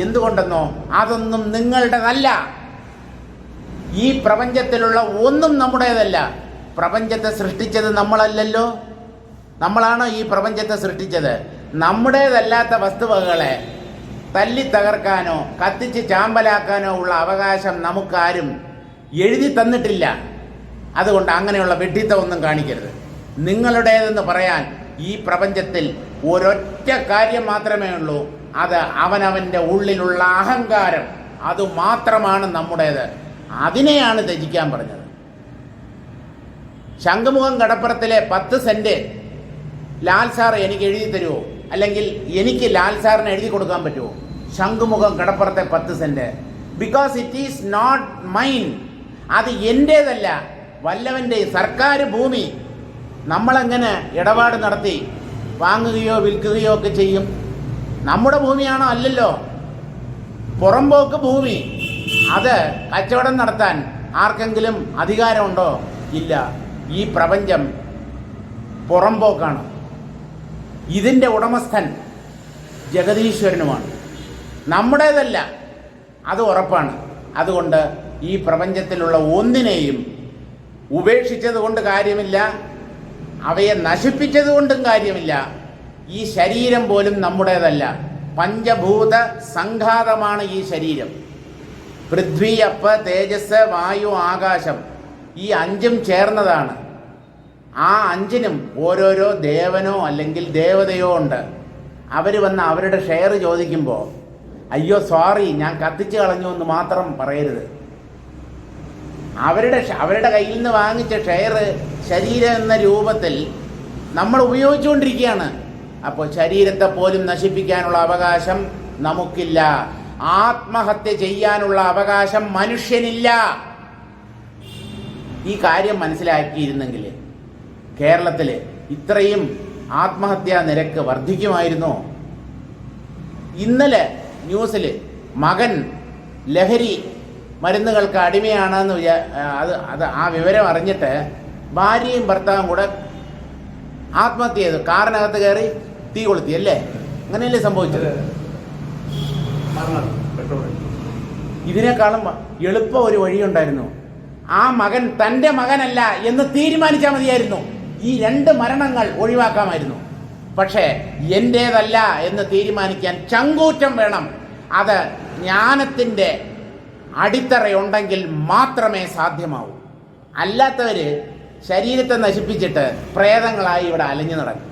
എന്തുകൊണ്ടെന്നോ, അതൊന്നും നിങ്ങളുടേതല്ല. ഈ പ്രപഞ്ചത്തിലുള്ള ഒന്നും നമ്മുടേതല്ല. പ്രപഞ്ചത്തെ സൃഷ്ടിച്ചത് നമ്മളല്ലല്ലോ. നമ്മളാണോ ഈ പ്രപഞ്ചത്തെ സൃഷ്ടിച്ചത്? നമ്മുടേതല്ലാത്ത വസ്തുവകകളെ തല്ലി തകർക്കാനോ കത്തിച്ച് ചാമ്പലാക്കാനോ ഉള്ള അവകാശം നമുക്കാരും എഴുതി തന്നിട്ടില്ല. അതുകൊണ്ട് അങ്ങനെയുള്ള വിഡ്ഢിത്തം ഒന്നും കാണിക്കരുത്. നിങ്ങളുടേതെന്ന് പറയാൻ ഈ പ്രപഞ്ചത്തിൽ ഒരൊറ്റ കാര്യം മാത്രമേ ഉള്ളൂ. അത് അവനവൻ്റെ ഉള്ളിലുള്ള അഹങ്കാരം. അതുമാത്രമാണ് നമ്മുടേത്. അതിനെയാണ് ത്യജിക്കാൻ പറഞ്ഞത്. ശംഖുമുഖം കടപ്പുറത്തിലെ 10 സെന്റ് ലാൽ സാർ എനിക്ക് എഴുതി തരുമോ? അല്ലെങ്കിൽ എനിക്ക് ലാൽ സാറിന് എഴുതി കൊടുക്കാൻ പറ്റുമോ? ശംഖുമുഖം കടപ്പുറത്തെ 10 cent. Because it is not mine. അത് എൻ്റേതല്ല, വല്ലവൻ്റെ സർക്കാർ ഭൂമി. നമ്മളെങ്ങനെ ഇടപാട് നടത്തി വാങ്ങുകയോ വിൽക്കുകയോ ഒക്കെ ചെയ്യും? നമ്മുടെ ഭൂമിയാണോ? അല്ലല്ലോ. പുറമ്പോക്ക് ഭൂമി. അത് കച്ചവടം നടത്താൻ ആർക്കെങ്കിലും അധികാരമുണ്ടോ? ഇല്ല. ഈ പ്രപഞ്ചം പുറമ്പോക്കാണ്. ഇതിൻ്റെ ഉടമസ്ഥൻ ജഗദീശ്വരനുമാണ്, നമ്മുടേതല്ല. അത് ഉറപ്പാണ്. അതുകൊണ്ട് ഈ പ്രപഞ്ചത്തിലുള്ള ഒന്നിനെയും ഉപേക്ഷിച്ചത് കൊണ്ട് കാര്യമില്ല, അവയെ നശിപ്പിച്ചത് കൊണ്ടും കാര്യമില്ല. ഈ ശരീരം പോലും നമ്മുടേതല്ല. പഞ്ചഭൂത സംഘാതമാണ് ഈ ശരീരം. പൃഥ്വി, അപ്പ്, തേജസ്, വായു, ആകാശം. ഈ 5ഉം ചേർന്നതാണ്. ആ 5നും ഓരോരോ ദേവനോ അല്ലെങ്കിൽ ദേവതയോ ഉണ്ട്. അവർ വന്ന് അവരുടെ ഷെയർ ചോദിക്കുമ്പോൾ അയ്യോ സോറി ഞാൻ കത്തിച്ചു കളഞ്ഞു എന്ന് മാത്രം പറയരുത്. അവരുടെ കയ്യിൽ നിന്ന് വാങ്ങിച്ച ഷെയർ ശരീരം എന്ന രൂപത്തിൽ നമ്മൾ ഉപയോഗിച്ചുകൊണ്ടിരിക്കുകയാണ്. അപ്പോൾ ശരീരത്തെ പോലും നശിപ്പിക്കാനുള്ള അവകാശം നമുക്കില്ല. ആത്മഹത്യ ചെയ്യാനുള്ള അവകാശം മനുഷ്യനില്ല. ഈ കാര്യം മനസ്സിലാക്കിയിരുന്നെങ്കിൽ കേരളത്തിൽ ഇത്രയും ആത്മഹത്യാ നിരക്ക് വർദ്ധിക്കുമായിരുന്നോ? ഇന്നലെ ന്യൂസിൽ മകൻ ലഹരി മരുന്നുകൾക്ക് അടിമയാണെന്ന് ആ വിവരം അറിഞ്ഞിട്ട് ഭാര്യയും ഭർത്താവും കൂടെ ആത്മഹത്യ ചെയ്തു. കാറിനകത്ത് കയറി തീ കൊളുത്തി അല്ലേ? അങ്ങനെയല്ലേ സംഭവിച്ചത്? ഇതിനേക്കാളും എളുപ്പ ഒരു വഴിയുണ്ടായിരുന്നു. ആ മകൻ തൻ്റെ മകനല്ല എന്ന് തീരുമാനിച്ചാൽ മതിയായിരുന്നു. ഈ 2 മരണങ്ങൾ ഒഴിവാക്കാമായിരുന്നു. പക്ഷേ എൻ്റേതല്ല എന്ന് തീരുമാനിക്കാൻ ചങ്കൂറ്റം വേണം. അത് ജ്ഞാനത്തിൻ്റെ അടിത്തറയുണ്ടെങ്കിൽ മാത്രമേ സാധ്യമാവൂ. അല്ലാത്തവർ ശരീരത്തെ നശിപ്പിച്ചിട്ട് പ്രേതങ്ങളായി ഇവിടെ അലഞ്ഞു നടക്കും.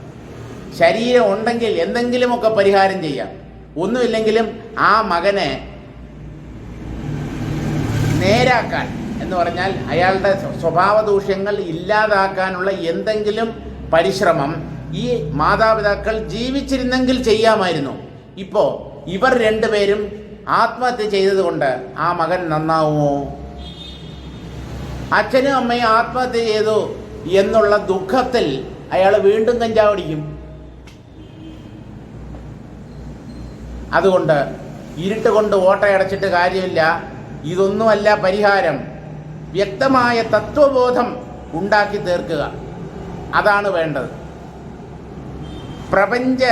ശരീരം ഉണ്ടെങ്കിൽ എന്തെങ്കിലുമൊക്കെ പരിഹാരം ചെയ്യാം. ഒന്നുമില്ലെങ്കിലും ആ മകനെ നേരാക്കാൻ എന്ന് പറഞ്ഞാൽ അയാളുടെ സ്വഭാവ ദൂഷ്യങ്ങൾ ഇല്ലാതാക്കാനുള്ള എന്തെങ്കിലും പരിശ്രമം ഈ മാതാപിതാക്കൾ ജീവിച്ചിരുന്നെങ്കിൽ ചെയ്യാമായിരുന്നു. ഇപ്പോൾ ഇവർ 2 പേരും ആത്മഹത്യ ചെയ്തതുകൊണ്ട് ആ മകൻ നന്നാവുമോ? അച്ഛനും അമ്മയും ആത്മഹത്യ ചെയ്തു എന്നുള്ള ദുഃഖത്തിൽ അയാൾ വീണ്ടും കഞ്ചാവടിക്കും. അതുകൊണ്ട് ഇരുട്ട് കൊണ്ട് ഓട്ടയടച്ചിട്ട് കാര്യമില്ല. ഇതൊന്നുമല്ല പരിഹാരം. വ്യക്തമായ തത്വബോധം ഉണ്ടാക്കി തീർക്കുക, അതാണ് വേണ്ടത്. പ്രപഞ്ച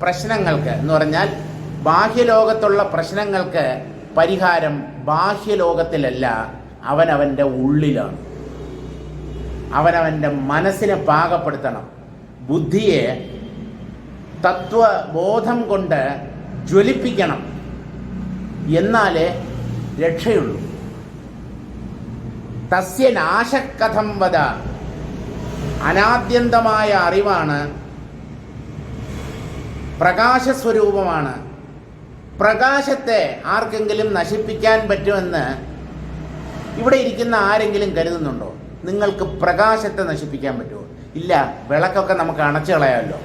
പ്രശ്നങ്ങൾക്ക് എന്ന് പറഞ്ഞാൽ ബാഹ്യലോകത്തുള്ള പ്രശ്നങ്ങൾക്ക് പരിഹാരം ബാഹ്യലോകത്തിലല്ല, അവനവൻ്റെ ഉള്ളിലാണ്. അവനവൻ്റെ മനസ്സിനെ പാകപ്പെടുത്തണം. ബുദ്ധിയെ തത്വബോധം കൊണ്ട് ജ്വലിപ്പിക്കണം. എന്നാലേ രക്ഷയുള്ളൂ. തസ്യ നാശക്കഥം വദ. അനാദ്യന്തമായ അറിവാണ് പ്രകാശസ്വരൂപമാണ്. പ്രകാശത്തെ ആർക്കെങ്കിലും നശിപ്പിക്കാൻ പറ്റുമെന്ന് ഇവിടെ ഇരിക്കുന്ന ആരെങ്കിലും കരുതുന്നുണ്ടോ? നിങ്ങൾക്ക് പ്രകാശത്തെ നശിപ്പിക്കാൻ പറ്റുമോ? ഇല്ല. വിളക്കൊക്കെ നമുക്ക് അണച്ചു കളയാമല്ലോ,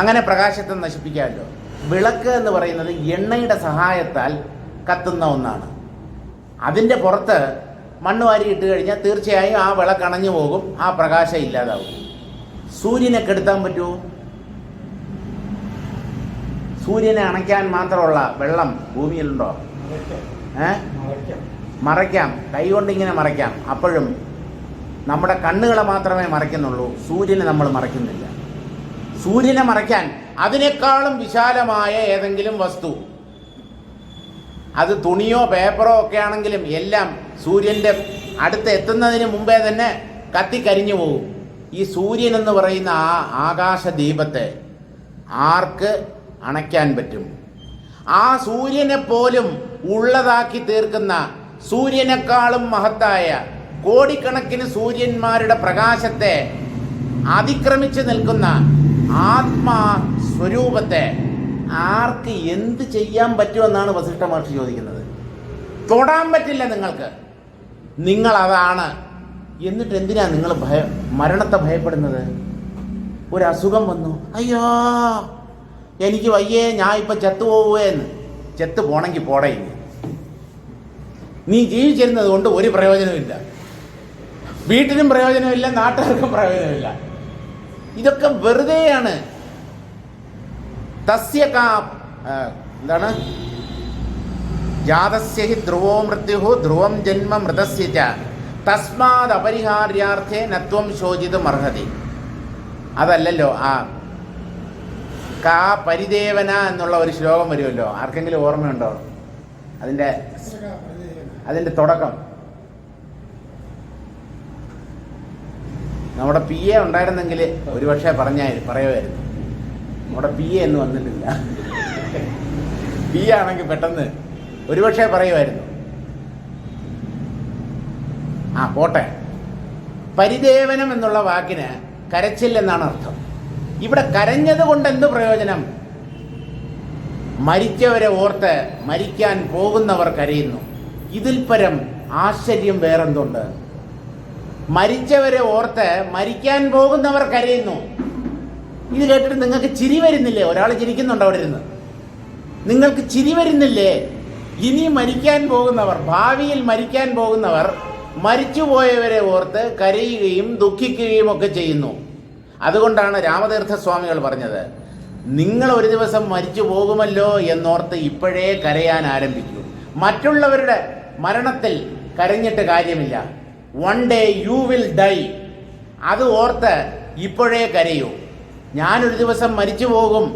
അങ്ങനെ പ്രകാശത്തെ നശിപ്പിക്കാമല്ലോ. വിളക്ക് എന്ന് പറയുന്നത് എണ്ണയുടെ സഹായത്താൽ കത്തുന്ന ഒന്നാണ്. അതിൻ്റെ പുറത്ത് മണ്ണ് വാരി ഇട്ട് കഴിഞ്ഞാൽ തീർച്ചയായും ആ വിളക്ക് അണഞ്ഞു പോകും, ആ പ്രകാശം ഇല്ലാതാവും. സൂര്യനെ കെടുത്താൻ പറ്റുമോ? സൂര്യനെ അണയ്ക്കാൻ മാത്രമുള്ള വെള്ളം ഭൂമിയിലുണ്ടോ? മറയ്ക്കാം, കൈകൊണ്ടിങ്ങനെ മറയ്ക്കാം. അപ്പോഴും നമ്മുടെ കണ്ണുകളെ മാത്രമേ മറയ്ക്കുന്നുള്ളൂ, സൂര്യനെ നമ്മൾ മറയ്ക്കുന്നില്ല. സൂര്യനെ മറയ്ക്കാൻ അതിനേക്കാളും വിശാലമായ ഏതെങ്കിലും വസ്തു, അത് തുണിയോ പേപ്പറോ ഒക്കെ ആണെങ്കിലും എല്ലാം സൂര്യൻ്റെ അടുത്ത് എത്തുന്നതിന് മുമ്പേ തന്നെ കത്തിക്കരിഞ്ഞു പോകും. ഈ സൂര്യൻ എന്ന് പറയുന്ന ആ ആകാശദീപത്തെ ആർക്ക് അണയ്ക്കാൻ പറ്റും? ആ സൂര്യനെ പോലും ഉള്ളതാക്കി തീർക്കുന്ന, സൂര്യനേക്കാളും മഹത്തായ കോടിക്കണക്കിന് സൂര്യന്മാരുടെ പ്രകാശത്തെ അതിക്രമിച്ച് നിൽക്കുന്ന ആത്മാ സ്വരൂപത്തെ ആർക്ക് എന്ത് ചെയ്യാൻ പറ്റുമെന്നാണ് വസിഷ്ഠ മഹർഷി ചോദിക്കുന്നത്. തൊടാൻ പറ്റില്ല നിങ്ങൾക്ക്, നിങ്ങളതാണ്. എന്നിട്ട് എന്തിനാ നിങ്ങൾ മരണത്തെ ഭയപ്പെടുന്നത്? ഒരു അസുഖം വന്നു, അയ്യോ എനിക്ക് വയ്യേ, ഞാൻ ഇപ്പം ചത്തുപോവുകയെന്ന്. ചെത്ത് പോണെങ്കിൽ പോടേ, നീ ജീവിച്ചിരുന്നത് കൊണ്ട് ഒരു പ്രയോജനമില്ല, വീട്ടിനും പ്രയോജനമില്ല, നാട്ടുകാർക്കും പ്രയോജനമില്ല. ഇതൊക്കെ വെറുതെയാണ്. എന്താണ്? ജാതസ്യ ഹി ധ്രുവോ മൃത്യുഹു ധ്രുവം ജന്മ മൃതസ്യ ച തസ്മാത് അപരിഹാര്യാർത്ഥേ നത്വം ശോചിതും അർഹതി. അതല്ലല്ലോ കാ പരിദേവന എന്നുള്ള ഒരു ശ്ലോകം വരുമല്ലോ, ആർക്കെങ്കിലും ഓർമ്മയുണ്ടോ? അതിൻ്റെ തുടക്കം നമ്മുടെ പി എ ഉണ്ടായിരുന്നെങ്കിൽ ഒരുപക്ഷെ പറയുമായിരുന്നു. നമ്മുടെ പി എ എന്ന് വന്നിട്ടില്ല. പി എ ആണെങ്കിൽ പെട്ടെന്ന് ഒരുപക്ഷെ പറയുമായിരുന്നു. പോട്ടെ. പരിദേവനം എന്നുള്ള വാക്കിന് കരച്ചിൽ എന്നാണ് അർത്ഥം. ഇവിടെ കരഞ്ഞത് കൊണ്ട് എന്ത് പ്രയോജനം? മരിച്ചവരെ ഓർത്ത് മരിക്കാൻ പോകുന്നവർ കരയുന്നു. ഇതിൽ പരം ആശ്ചര്യം വേറെന്തുണ്ട്? മരിച്ചവരെ ഓർത്ത് മരിക്കാൻ പോകുന്നവർ കരയുന്നു. ഇത് കേട്ടിട്ട് നിങ്ങൾക്ക് ചിരി വരുന്നില്ലേ? ഒരാൾ ചിരിക്കുന്നുണ്ട് അവിടെ ഇരുന്ന്. നിങ്ങൾക്ക് ചിരി വരുന്നില്ലേ? ഇനി മരിക്കാൻ പോകുന്നവർ, ഭാവിയിൽ മരിക്കാൻ പോകുന്നവർ മരിച്ചുപോയവരെ ഓർത്ത് കരയുകയും ദുഃഖിക്കുകയും ഒക്കെ ചെയ്യുന്നു. അതുകൊണ്ടാണ് രാമതീർത്ഥസ്വാമികൾ പറഞ്ഞത്, നിങ്ങൾ ഒരു ദിവസം മരിച്ചു പോകുമല്ലോ എന്നോർത്ത് ഇപ്പോഴേ കരയാൻ ആരംഭിക്കൂ. മറ്റുള്ളവരുടെ മരണത്തിൽ കരഞ്ഞിട്ട് കാര്യമില്ല. One day you will die, അത് ഓർത്ത് ഇപ്പോഴേ കരയൂ. ഞാനൊരു ദിവസം മരിച്ചു പോകും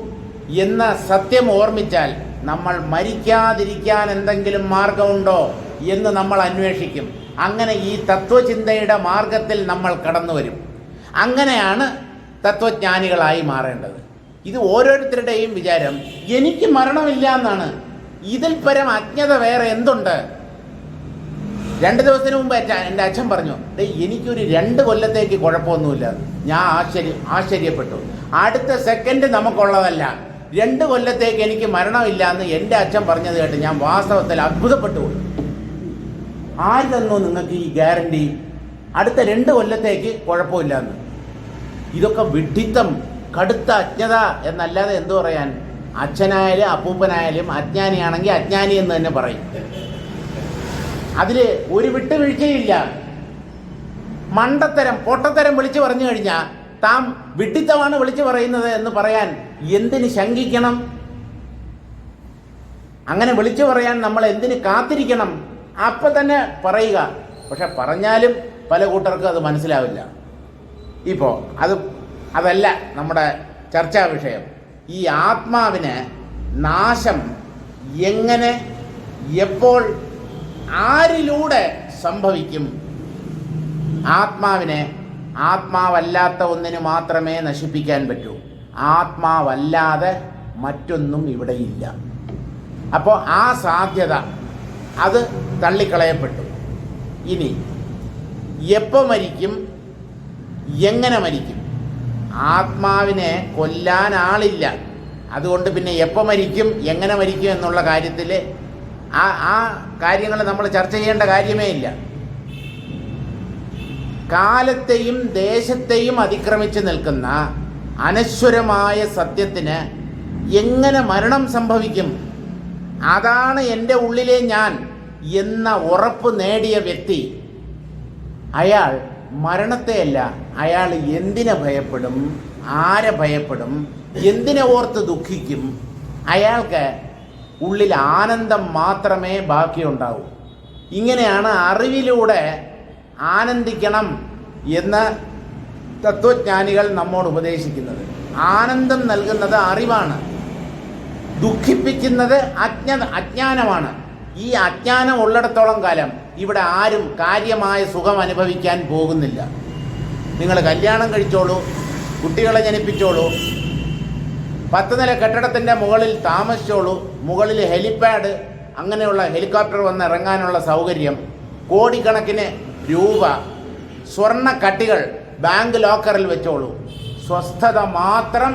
എന്ന സത്യം ഓർമ്മിച്ചാൽ നമ്മൾ മരിക്കാതിരിക്കാൻ എന്തെങ്കിലും മാർഗമുണ്ടോ എന്ന് നമ്മൾ അന്വേഷിക്കും. അങ്ങനെ ഈ തത്വചിന്തയുടെ മാർഗത്തിൽ നമ്മൾ കടന്നു വരും. അങ്ങനെയാണ് തത്വജ്ഞാനികളായി മാറേണ്ടത്. ഇത് ഓരോരുത്തരുടെയും വിചാരം എനിക്ക് മരണമില്ല എന്നാണ്. ഇതിൽ പരം അജ്ഞത വേറെ എന്തുണ്ട്? 2 ദിവസത്തിന് മുമ്പ് എൻ്റെ അച്ഛൻ പറഞ്ഞു, എനിക്കൊരു 2 കൊല്ലത്തേക്ക് കുഴപ്പമൊന്നുമില്ല. ഞാൻ ആശ്ചര്യപ്പെട്ടു. അടുത്ത സെക്കൻഡ് നമുക്കുള്ളതല്ല, 2 കൊല്ലത്തേക്ക് എനിക്ക് മരണമില്ല എന്ന് എൻ്റെ അച്ഛൻ പറഞ്ഞത് കേട്ട് ഞാൻ വാസ്തവത്തിൽ അത്ഭുതപ്പെട്ടു പോയി. ആര് തന്നോ നിങ്ങൾക്ക് ഈ ഗ്യാരണ്ടി അടുത്ത 2 കൊല്ലത്തേക്ക് കുഴപ്പമില്ല എന്ന്? ഇതൊക്കെ വിഡ്ഢിത്തം, കടുത്ത അജ്ഞത എന്നല്ലാതെ എന്തു പറയാൻ? അച്ഛനായാലും അപ്പൂപ്പനായാലും അജ്ഞാനിയാണെങ്കിൽ അജ്ഞാനി എന്ന് തന്നെ പറയും. അതിൽ ഒരു വിട്ടുവീഴ്ചയില്ല. മണ്ടത്തരം, പൊട്ടത്തരം വിളിച്ചു പറഞ്ഞു കഴിഞ്ഞാൽ താൻ വിഡ്ഢിത്തമാണ് വിളിച്ചു പറയുന്നത് എന്ന് പറയാൻ എന്തിന് ശങ്കിക്കണം? അങ്ങനെ വിളിച്ചു പറയാൻ നമ്മൾ എന്തിന് കാത്തിരിക്കണം? അപ്പം തന്നെ പറയുക. പക്ഷെ പറഞ്ഞാലും പല കൂട്ടർക്കും അത് മനസ്സിലാവില്ല. ഇപ്പോൾ അതല്ല നമ്മുടെ ചർച്ചാ വിഷയം. ഈ ആത്മാവിന് നാശം എങ്ങനെ, എപ്പോൾ, ആരിലൂടെ സംഭവിക്കും? ആത്മാവല്ലാത്ത ഒന്നിന് മാത്രമേ നശിപ്പിക്കാൻ പറ്റൂ. ആത്മാവല്ലാതെ മറ്റൊന്നും ഇവിടെയില്ല. അപ്പോൾ ആ സാധ്യത അത് തള്ളിക്കളയപ്പെട്ടു. ഇനി എപ്പോൾ മരിക്കും, എങ്ങനെ മരിക്കും? ആത്മാവിനെ കൊല്ലാൻ ആളില്ല. അതുകൊണ്ട് പിന്നെ എപ്പോൾ മരിക്കും, എങ്ങനെ മരിക്കും എന്നുള്ള കാര്യത്തിൽ ആ കാര്യങ്ങൾ നമ്മൾ ചർച്ച ചെയ്യേണ്ട കാര്യമേ ഇല്ല. കാലത്തെയും ദേശത്തെയും അതിക്രമിച്ച് നിൽക്കുന്ന അനശ്വരമായ സത്യത്തിന് എങ്ങനെ മരണം സംഭവിക്കും? അതാണ് എൻ്റെ ഉള്ളിലെ ഞാൻ എന്ന ഉറപ്പ് നേടിയ വ്യക്തി, അയാൾ മരണത്തെയല്ല, അയാൾ എന്തിനെ ഭയപ്പെടും, ആരെ ഭയപ്പെടും, എന്തിനെ ഓർത്ത് ദുഃഖിക്കും? അയാൾക്ക് ഉള്ളിൽ ആനന്ദം മാത്രമേ ബാക്കിയുണ്ടാവൂ. ഇങ്ങനെയാണ് അറിവിലൂടെ ആനന്ദിക്കണം എന്ന് തത്വജ്ഞാനികൾ നമ്മോട് ഉപദേശിക്കുന്നത്. ആനന്ദം നൽകുന്നത് അറിവാണ്, ദുഃഖിപ്പിക്കുന്നത് അജ്ഞാനമാണ്. ഈ അജ്ഞാനം ഉള്ളിടത്തോളം കാലം ഇവിടെ ആരും കാര്യമായ സുഖം അനുഭവിക്കാൻ പോകുന്നില്ല. നിങ്ങൾ കല്യാണം കഴിച്ചോളൂ, കുട്ടികളെ ജനിപ്പിച്ചോളൂ, 10 നില കെട്ടിടത്തിൻ്റെ മുകളിൽ താമസിച്ചോളൂ, മുകളിൽ ഹെലിപാഡ്, അങ്ങനെയുള്ള ഹെലികോപ്റ്റർ വന്ന് ഇറങ്ങാനുള്ള സൗകര്യം, കോടിക്കണക്കിന് രൂപ, സ്വർണ്ണ കട്ടികൾ ബാങ്ക് ലോക്കറിൽ വെച്ചോളൂ, സ്വസ്ഥത മാത്രം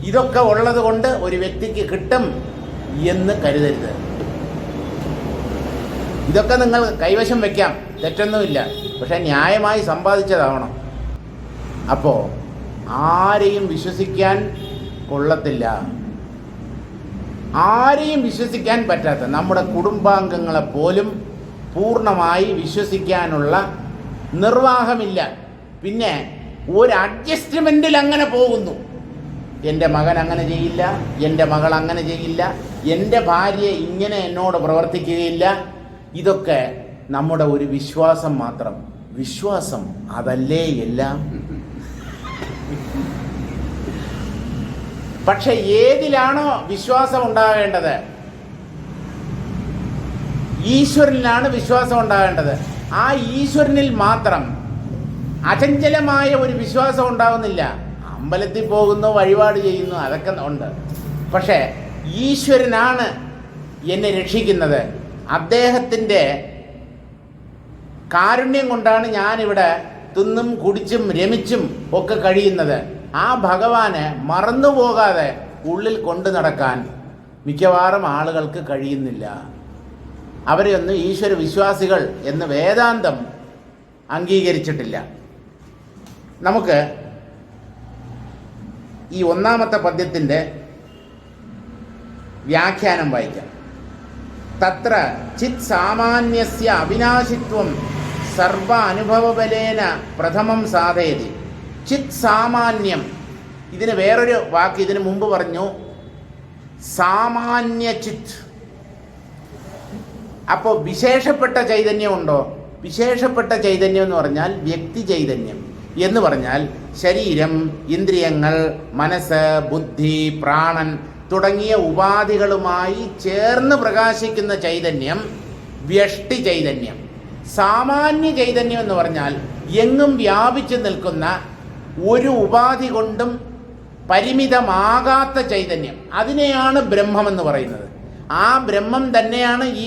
ഇതൊക്കെ ഉള്ളത് കൊണ്ട് ഒരു വ്യക്തിക്ക് കിട്ടും എന്ന് കരുതരുത്. ഇതൊക്കെ നിങ്ങൾ കൈവശം വയ്ക്കാം, തെറ്റൊന്നുമില്ല, പക്ഷെ ന്യായമായി സമ്പാദിച്ചതാവണം. അപ്പോൾ ആരെയും വിശ്വസിക്കാൻ കൊള്ളത്തില്ല, ആരെയും വിശ്വസിക്കാൻ പറ്റാത്ത നമ്മുടെ കുടുംബാംഗങ്ങളെ പോലും പൂർണ്ണമായി വിശ്വസിക്കാനുള്ള നിർവാഹമില്ല. പിന്നെ ഒരു അഡ്ജസ്റ്റ്മെൻറ്റിൽ അങ്ങനെ പോകുന്നു. എൻ്റെ മകൻ അങ്ങനെ ചെയ്യില്ല, എൻ്റെ മകൾ അങ്ങനെ ചെയ്യില്ല, എൻ്റെ ഭാര്യ ഇങ്ങനെ എന്നോട് പ്രവർത്തിക്കുകയില്ല. ഇതൊക്കെ നമ്മുടെ ഒരു വിശ്വാസം മാത്രം. വിശ്വാസം അതല്ലേ എല്ലാം. പക്ഷെ ഏതിലാണോ വിശ്വാസം ഉണ്ടാകേണ്ടത്? ഈശ്വരനിലാണ് വിശ്വാസം ഉണ്ടാകേണ്ടത്. ആ ഈശ്വരനിൽ മാത്രം അചഞ്ചലമായ ഒരു വിശ്വാസം ഉണ്ടാകുന്നില്ല. അമ്പലത്തിൽ പോകുന്നു, വഴിപാട് ചെയ്യുന്നു, അതൊക്കെ ഉണ്ട്. പക്ഷേ ഈശ്വരനാണ് എന്നെ രക്ഷിക്കുന്നത്, അദ്ദേഹത്തിൻ്റെ കാരുണ്യം കൊണ്ടാണ് ഞാനിവിടെ തിന്നും കുടിച്ചും രമിച്ചും ഒക്കെ കഴിയുന്നത്. ആ ഭഗവാനെ മറന്നുപോകാതെ ഉള്ളിൽ കൊണ്ടു നടക്കാൻ മിക്കവാറും ആളുകൾക്ക് കഴിയുന്നില്ല. അവരെയൊന്നും ഈശ്വര വിശ്വാസികൾ എന്ന് വേദാന്തം അംഗീകരിച്ചിട്ടില്ല. നമുക്ക് ഈ 1-ാമത്തെ പദ്യത്തിൻ്റെ വ്യാഖ്യാനം വായിക്കാം. തത്ര ചിത് സാമാന്യസ്യ അവിനാശിത്വം സർവ അനുഭവബലേന പ്രഥമം സാധയതി. ചിത് സാമാന്യം, ഇതിന് വേറൊരു വാക്ക് ഇതിനു മുമ്പ് പറഞ്ഞു, സാമാന്യ ചിത്ത്. അപ്പോൾ വിശേഷപ്പെട്ട ചൈതന്യം ഉണ്ടോ? വിശേഷപ്പെട്ട ചൈതന്യം എന്ന് പറഞ്ഞാൽ വ്യക്തി ചൈതന്യം എന്ന് പറഞ്ഞാൽ ശരീരം, ഇന്ദ്രിയങ്ങൾ, മനസ്സ്, ബുദ്ധി, പ്രാണൻ തുടങ്ങിയ ഉപാധികളുമായി ചേർന്ന് പ്രകാശിക്കുന്ന ചൈതന്യം വ്യഷ്ടി ചൈതന്യം. സാമാന്യ ചൈതന്യം എന്ന് പറഞ്ഞാൽ എങ്ങും വ്യാപിച്ചു നിൽക്കുന്ന ഒരു ഉപാധി കൊണ്ടും പരിമിതമാകാത്ത ചൈതന്യം. അതിനെയാണ് ബ്രഹ്മമെന്ന് പറയുന്നത്. ആ ബ്രഹ്മം തന്നെയാണ് ഈ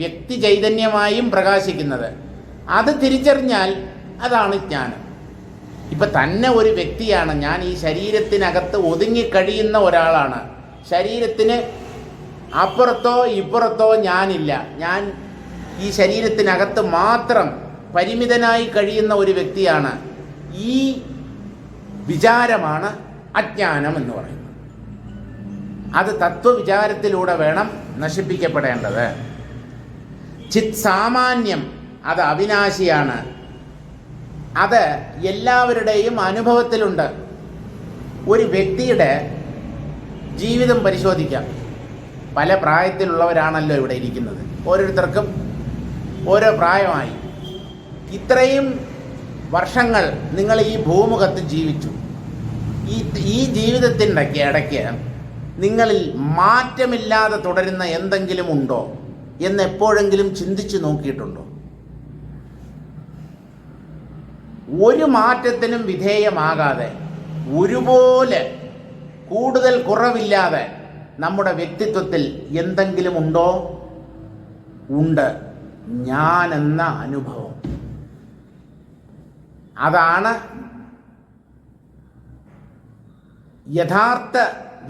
വ്യക്തി ചൈതന്യമായും പ്രകാശിക്കുന്നത്. അത് തിരിച്ചറിഞ്ഞാൽ അതാണ് ജ്ഞാനം. ഇപ്പം തന്നെ ഒരു വ്യക്തിയാണ്, ഞാൻ ഈ ശരീരത്തിനകത്ത് ഒതുങ്ങിക്കഴിയുന്ന ഒരാളാണ്, ശരീരത്തിന് അപ്പുറത്തോ ഇപ്പുറത്തോ ഞാനില്ല, ഞാൻ ഈ ശരീരത്തിനകത്ത് മാത്രം പരിമിതനായി കഴിയുന്ന ഒരു വ്യക്തിയാണ്. ഈ വിചാരമാണ് അജ്ഞാനം എന്ന് പറയുന്നത്. അത് തത്വവിചാരത്തിലൂടെ വേണം നശിപ്പിക്കപ്പെടേണ്ടത്. ചിത് സാമാന്യം അത് അവിനാശിയാണ്. അത് എല്ലാവരുടെയും അനുഭവത്തിലുണ്ട്. ഒരു വ്യക്തിയുടെ ജീവിതം പരിശോധിക്കാം. പല പ്രായത്തിലുള്ളവരാണല്ലോ ഇവിടെ ഇരിക്കുന്നത്, ഓരോരുത്തർക്കും ഓരോ പ്രായമായി. ഇത്രയും വർഷങ്ങൾ നിങ്ങൾ ഈ ഭൂമുഖത്ത് ജീവിച്ചു. ഈ ജീവിതത്തിൻ്റെ ഇടയ്ക്ക് നിങ്ങളിൽ മാറ്റമില്ലാതെ തുടരുന്ന എന്തെങ്കിലും ഉണ്ടോ എന്ന് എപ്പോഴെങ്കിലും ചിന്തിച്ചു നോക്കിയിട്ടുണ്ടോ? ഒരു മാറ്റത്തിനും വിധേയമാകാതെ ഒരുപോലെ കൂടുതൽ കുറവില്ലാതെ നമ്മുടെ വ്യക്തിത്വത്തിൽ എന്തെങ്കിലും ഉണ്ടോ? ഉണ്ട്. ഞാൻ എന്ന അനുഭവം. അതാണ് യഥാർത്ഥ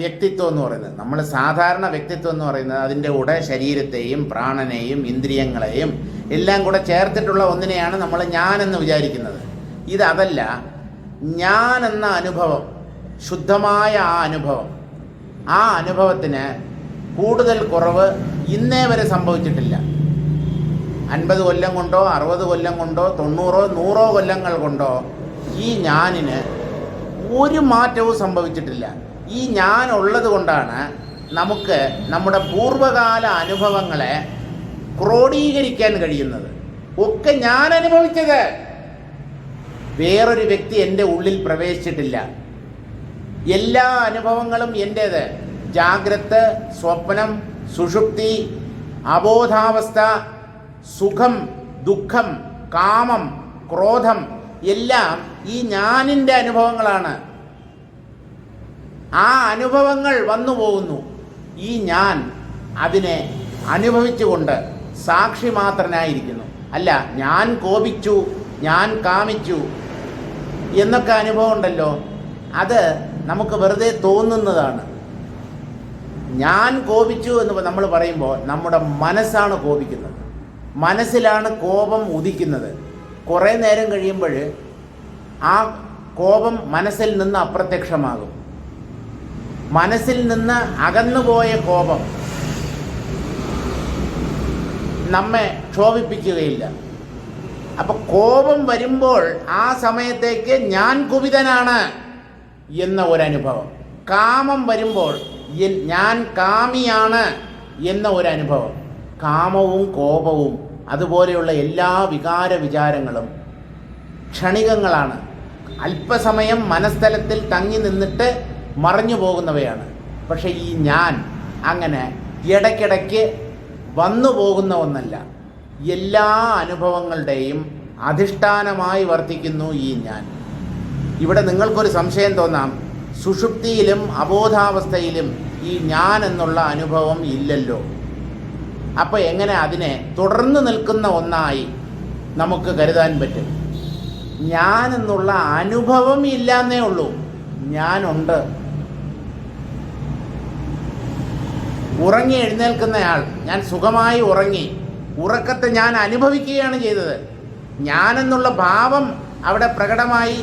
വ്യക്തിത്വം എന്ന് പറയുന്നത്, നമ്മൾ സാധാരണ വ്യക്തിത്വം എന്ന് പറയുന്നത് അതിൻ്റെ കൂടെ ശരീരത്തെയും പ്രാണനെയും ഇന്ദ്രിയങ്ങളെയും എല്ലാം കൂടെ ചേർത്തിട്ടുള്ള ഒന്നിനെയാണ് നമ്മൾ ഞാനെന്ന് വിചാരിക്കുന്നത്. ഇതല്ല. ഞാൻ എന്ന അനുഭവം, ശുദ്ധമായ ആ അനുഭവത്തിന് കൂടുതൽ കുറവ് ഇന്നേ വരെ സംഭവിച്ചിട്ടില്ല. 50 കൊല്ലം കൊണ്ടോ 60 കൊല്ലം കൊണ്ടോ 90 100 കൊല്ലങ്ങൾ കൊണ്ടോ ഈ ഞാനിന് ഒരു മാറ്റവും സംഭവിച്ചിട്ടില്ല. ഈ ഞാൻ ഉള്ളത് കൊണ്ടാണ് നമുക്ക് നമ്മുടെ പൂർവ്വകാല അനുഭവങ്ങളെ ക്രോഡീകരിക്കാൻ കഴിയുന്നത്. ഒക്കെ ഞാൻ അനുഭവിച്ചത്, വേറൊരു വ്യക്തി എൻ്റെ ഉള്ളിൽ പ്രവേശിച്ചിട്ടില്ല. എല്ലാ അനുഭവങ്ങളും എൻ്റേത്. ജാഗ്രത്, സ്വപ്നം, സുഷുപ്തി, അബോധാവസ്ഥ, സുഖം, ദുഃഖം, കാമം, ക്രോധം എല്ലാം ഈ ഞാനിൻ്റെ അനുഭവങ്ങളാണ്. ആ അനുഭവങ്ങൾ വന്നു പോകുന്നു. ഈ ഞാൻ അതിനെ അനുഭവിച്ചുകൊണ്ട് സാക്ഷി മാത്രനായിരിക്കുന്നു. അല്ല, ഞാൻ കോപിച്ചു, ഞാൻ കാമിച്ചു എന്നൊക്കെ അനുഭവം ഉണ്ടല്ലോ, അത് നമുക്ക് വെറുതെ തോന്നുന്നതാണ്. ഞാൻ കോപിച്ചു എന്ന് നമ്മൾ പറയുമ്പോൾ നമ്മുടെ മനസ്സാണ് കോപിക്കുന്നത്. മനസ്സിലാണ് കോപം ഉദിക്കുന്നത്. കുറേ നേരം കഴിയുമ്പോൾ ആ കോപം മനസ്സിൽ നിന്ന് അപ്രത്യക്ഷമാകും. മനസ്സിൽ നിന്ന് അകന്നുപോയ കോപം നമ്മെ ക്ഷോഭിപ്പിക്കുകയില്ല. അപ്പം കോപം വരുമ്പോൾ ആ സമയത്തേക്ക് ഞാൻ കുപിതനാണ് എന്ന ഒരനുഭവം, കാമം വരുമ്പോൾ ഞാൻ കാമിയാണ് എന്ന ഒരനുഭവം. കാമവും കോപവും അതുപോലെയുള്ള എല്ലാ വികാര വിചാരങ്ങളും ക്ഷണികങ്ങളാണ്. അല്പസമയം മനസ്ഥലത്തിൽ തങ്ങി നിന്നിട്ട് മറഞ്ഞു പോകുന്നവയാണ്. പക്ഷേ ഈ ഞാൻ അങ്ങനെ ഇടയ്ക്കിടയ്ക്ക് വന്നു പോകുന്ന ഒന്നല്ല. എല്ലാ അനുഭവങ്ങളുടെയും അധിഷ്ഠാനമായി വർത്തിക്കുന്നു ഈ ഞാൻ. ഇവിടെ നിങ്ങൾക്കൊരു സംശയം തോന്നാം, സുഷുപ്തിയിലും അബോധാവസ്ഥയിലും ഈ ഞാൻ എന്നുള്ള അനുഭവം ഇല്ലല്ലോ, അപ്പോൾ എങ്ങനെ അതിനെ തുടർന്ന് നിൽക്കുന്ന ഒന്നായി നമുക്ക് കരുതാൻ പറ്റും? ഞാൻ എന്നുള്ള അനുഭവം ഇല്ലാന്നേ ഉള്ളൂ, ഞാനുണ്ട്. ഉറങ്ങി എഴുന്നേൽക്കുന്നയാൾ, ഞാൻ സുഖമായി ഉറങ്ങി, ഉറക്കത്തെ ഞാൻ അനുഭവിക്കുകയാണ് ചെയ്തത്. ഞാനെന്നുള്ള ഭാവം അവിടെ പ്രകടമായി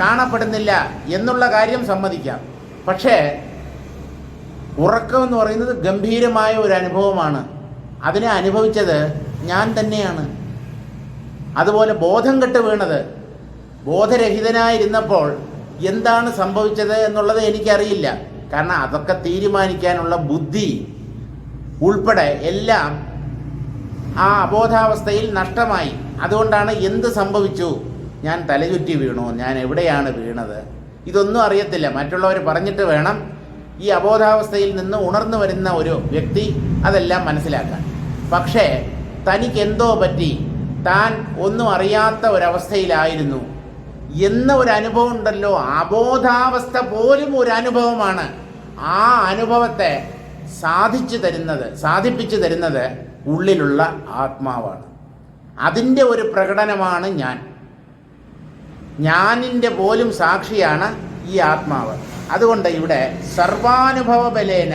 കാണപ്പെടുന്നില്ല എന്നുള്ള കാര്യം സമ്മതിക്കാം. പക്ഷേ ഉറക്കം എന്ന് പറയുന്നത് ഗംഭീരമായ ഒരു അനുഭവമാണ്. അതിനെ അനുഭവിച്ചത് ഞാൻ തന്നെയാണ്. അതുപോലെ ബോധം കെട്ട് വീണത്, ബോധരഹിതനായിരുന്നപ്പോൾ എന്താണ് സംഭവിച്ചത് എന്നുള്ളത് എനിക്കറിയില്ല. കാരണം അതൊക്കെ തീരുമാനിക്കാനുള്ള ബുദ്ധി ഉൾപ്പെടെ എല്ലാം ആ അബോധാവസ്ഥയിൽ നഷ്ടമായി. അതുകൊണ്ടാണ് എന്ത് സംഭവിച്ചു, ഞാൻ തലചുറ്റി വീണു, ഞാൻ എവിടെയാണ് വീണത്, ഇതൊന്നും അറിയത്തില്ല. മറ്റുള്ളവർ പറഞ്ഞിട്ട് വേണം ഈ അബോധാവസ്ഥയിൽ നിന്ന് ഉണർന്നു വരുന്ന ഒരു വ്യക്തി അതെല്ലാം മനസ്സിലാക്കാൻ. പക്ഷേ തനിക്കെന്തോ പറ്റി, താൻ ഒന്നും അറിയാത്ത ഒരവസ്ഥയിലായിരുന്നു എന്ന ഒരു അനുഭവം ഉണ്ടല്ലോ. അബോധാവസ്ഥ പോലും ഒരു അനുഭവമാണ്. ആ അനുഭവത്തെ സാധിപ്പിച്ചു തരുന്നത് ഉള്ളിലുള്ള ആത്മാവാണ്. അതിൻ്റെ ഒരു പ്രകടനമാണ് ഞാൻ. ഞാനിൻ്റെ പോലും സാക്ഷിയാണ് ഈ ആത്മാവ്. അതുകൊണ്ട് ഇവിടെ സർവാനുഭവ ബലേന,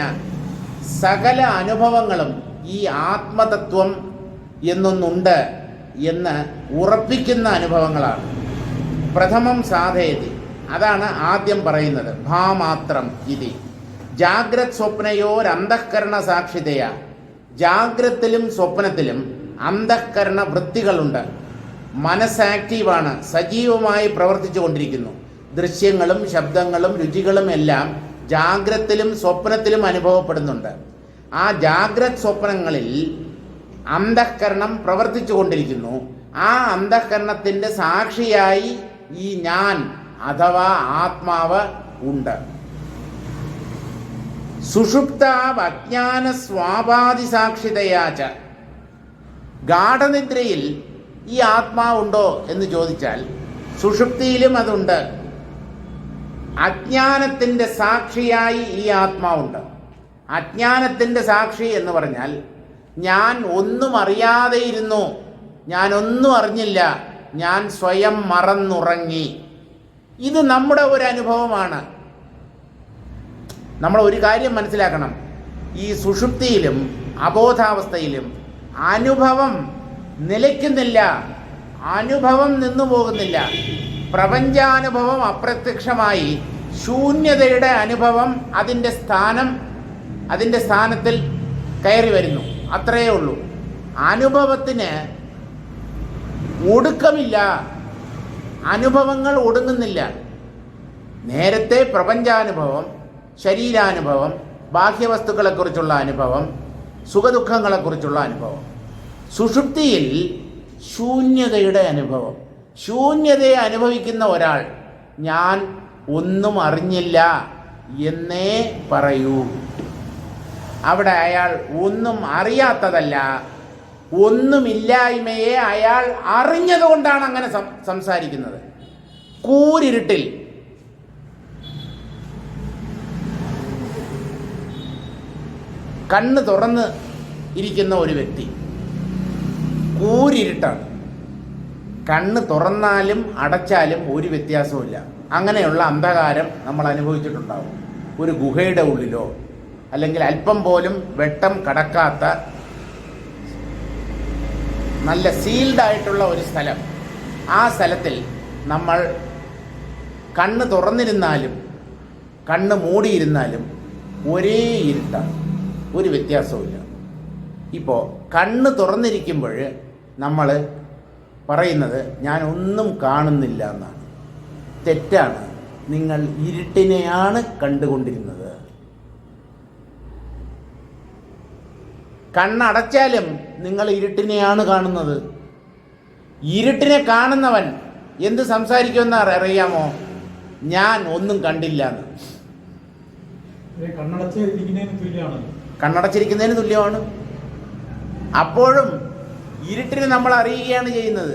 സകല അനുഭവങ്ങളും ഈ ആത്മതത്വം എന്നൊന്നുണ്ട് എന്ന് ഉറപ്പിക്കുന്ന അനുഭവങ്ങളാണ്. പ്രഥമം സാധയതി, അതാണ് ആദ്യം പറയുന്നത്. ഭാമാത്രം ഇതി ജാഗ്രത് സ്വപ്നയോരന്തഃകരണ സാക്ഷിതയ. ജാഗ്രത്തിലും സ്വപ്നത്തിലും അന്തഃകരണ വൃത്തികളുണ്ട്. മനസ്സ് ആക്റ്റീവാണ്, സജീവമായി പ്രവർത്തിച്ചു കൊണ്ടിരിക്കുന്നു. ദൃശ്യങ്ങളും ശബ്ദങ്ങളും രുചികളും എല്ലാം ജാഗ്രത്തിലും സ്വപ്നത്തിലും അനുഭവപ്പെടുന്നുണ്ട്. ആ ജാഗ്രത് സ്വപ്നങ്ങളിൽ അന്തഃകരണം പ്രവർത്തിച്ചു കൊണ്ടിരിക്കുന്നു. ആ അന്തഃകരണത്തിൻ്റെ സാക്ഷിയായി ഈ ഞാൻ അഥവാ ആത്മാവ് ഉണ്ട്. സുഷുപ്ത അജ്ഞാന സ്വാഭാതി സാക്ഷിതയാച്ച. ഗാഠനിദ്രയിൽ ഈ ആത്മാവുണ്ടോ എന്ന് ചോദിച്ചാൽ സുഷുപ്തിയിലും അതുണ്ട്. അജ്ഞാനത്തിൻ്റെ സാക്ഷിയായി ഈ ആത്മാവുണ്ട്. അജ്ഞാനത്തിൻ്റെ സാക്ഷി എന്ന് പറഞ്ഞാൽ ഞാൻ ഒന്നും അറിയാതെയിരുന്നു, ഞാനൊന്നും അറിഞ്ഞില്ല, ഞാൻ സ്വയം മറന്നുറങ്ങി. ഇത് നമ്മുടെ ഒരു അനുഭവമാണ്. നമ്മൾ ഒരു കാര്യം മനസ്സിലാക്കണം, ഈ സുഷുപ്തിയിലും അബോധാവസ്ഥയിലും അനുഭവം നിലയ്ക്കുന്നില്ല, അനുഭവം നിന്നു പോകുന്നില്ല. പ്രപഞ്ചാനുഭവം അപ്രത്യക്ഷമായി ശൂന്യതയുടെ അനുഭവം അതിൻ്റെ സ്ഥാനത്തിൽ കയറി വരുന്നു. അത്രയേ ഉള്ളൂ. അനുഭവത്തിന് ഒടുക്കമില്ല, അനുഭവങ്ങൾ ഒടുങ്ങുന്നില്ല. നേരത്തെ പ്രപഞ്ചാനുഭവം, ശരീരാനുഭവം, ബാഹ്യവസ്തുക്കളെക്കുറിച്ചുള്ള അനുഭവം, സുഖദുഃഖങ്ങളെക്കുറിച്ചുള്ള അനുഭവം. സുഷുപ്തിയിൽ ശൂന്യതയുടെ അനുഭവം. ശൂന്യതയെ അനുഭവിക്കുന്ന ഒരാൾ ഞാൻ ഒന്നും അറിഞ്ഞില്ല എന്നേ പറയൂ. അവിടെ അയാൾ ഒന്നും അറിയാത്തതല്ല, ഒന്നുമില്ലായ്മയെ അയാൾ അറിഞ്ഞതുകൊണ്ടാണ് അങ്ങനെ സംസാരിക്കുന്നത്. കൂരിരുട്ടിൽ കണ്ണ് തുറന്ന് ഇരിക്കുന്ന ഒരു വ്യക്തി, കൂരിരുട്ടാണ്, കണ്ണ് തുറന്നാലും അടച്ചാലും ഒരു വ്യത്യാസവുമില്ല. അങ്ങനെയുള്ള അന്ധകാരം നമ്മൾ അനുഭവിച്ചിട്ടുണ്ടാവും. ഒരു ഗുഹയുടെ ഉള്ളിലോ അല്ലെങ്കിൽ അല്പം പോലും വെട്ടം കടക്കാത്ത നല്ല സീൽഡായിട്ടുള്ള ഒരു സ്ഥലം. ആ സ്ഥലത്തിൽ നമ്മൾ കണ്ണ് തുറന്നിരുന്നാലും കണ്ണ് മൂടിയിരുന്നാലും ഒരേ ഇരുട്ടാണ്, ഒരു വ്യത്യാസവുമില്ല. ഇപ്പോൾ കണ്ണ് തുറന്നിരിക്കുമ്പോൾ നമ്മൾ പറയുന്നത് ഞാൻ ഒന്നും കാണുന്നില്ല എന്നാണ്. തെറ്റാണ്. നിങ്ങൾ ഇരുട്ടിനെയാണ് കണ്ടുകൊണ്ടിരുന്നത്. കണ്ണടച്ചാലും നിങ്ങൾ ഇരുട്ടിനെയാണ് കാണുന്നത്. ഇരുട്ടിനെ കാണുന്നവൻ എന്ത് സംസാരിക്കുമെന്ന് അറിയാമോ? ഞാൻ ഒന്നും കണ്ടില്ല എന്ന്. കണ്ണടച്ചിരിക്കുന്നതിന് തുല്യമാണ്. അപ്പോഴും ഇരുട്ടിനെ നമ്മൾ അറിയുകയാണ് ചെയ്യുന്നത്.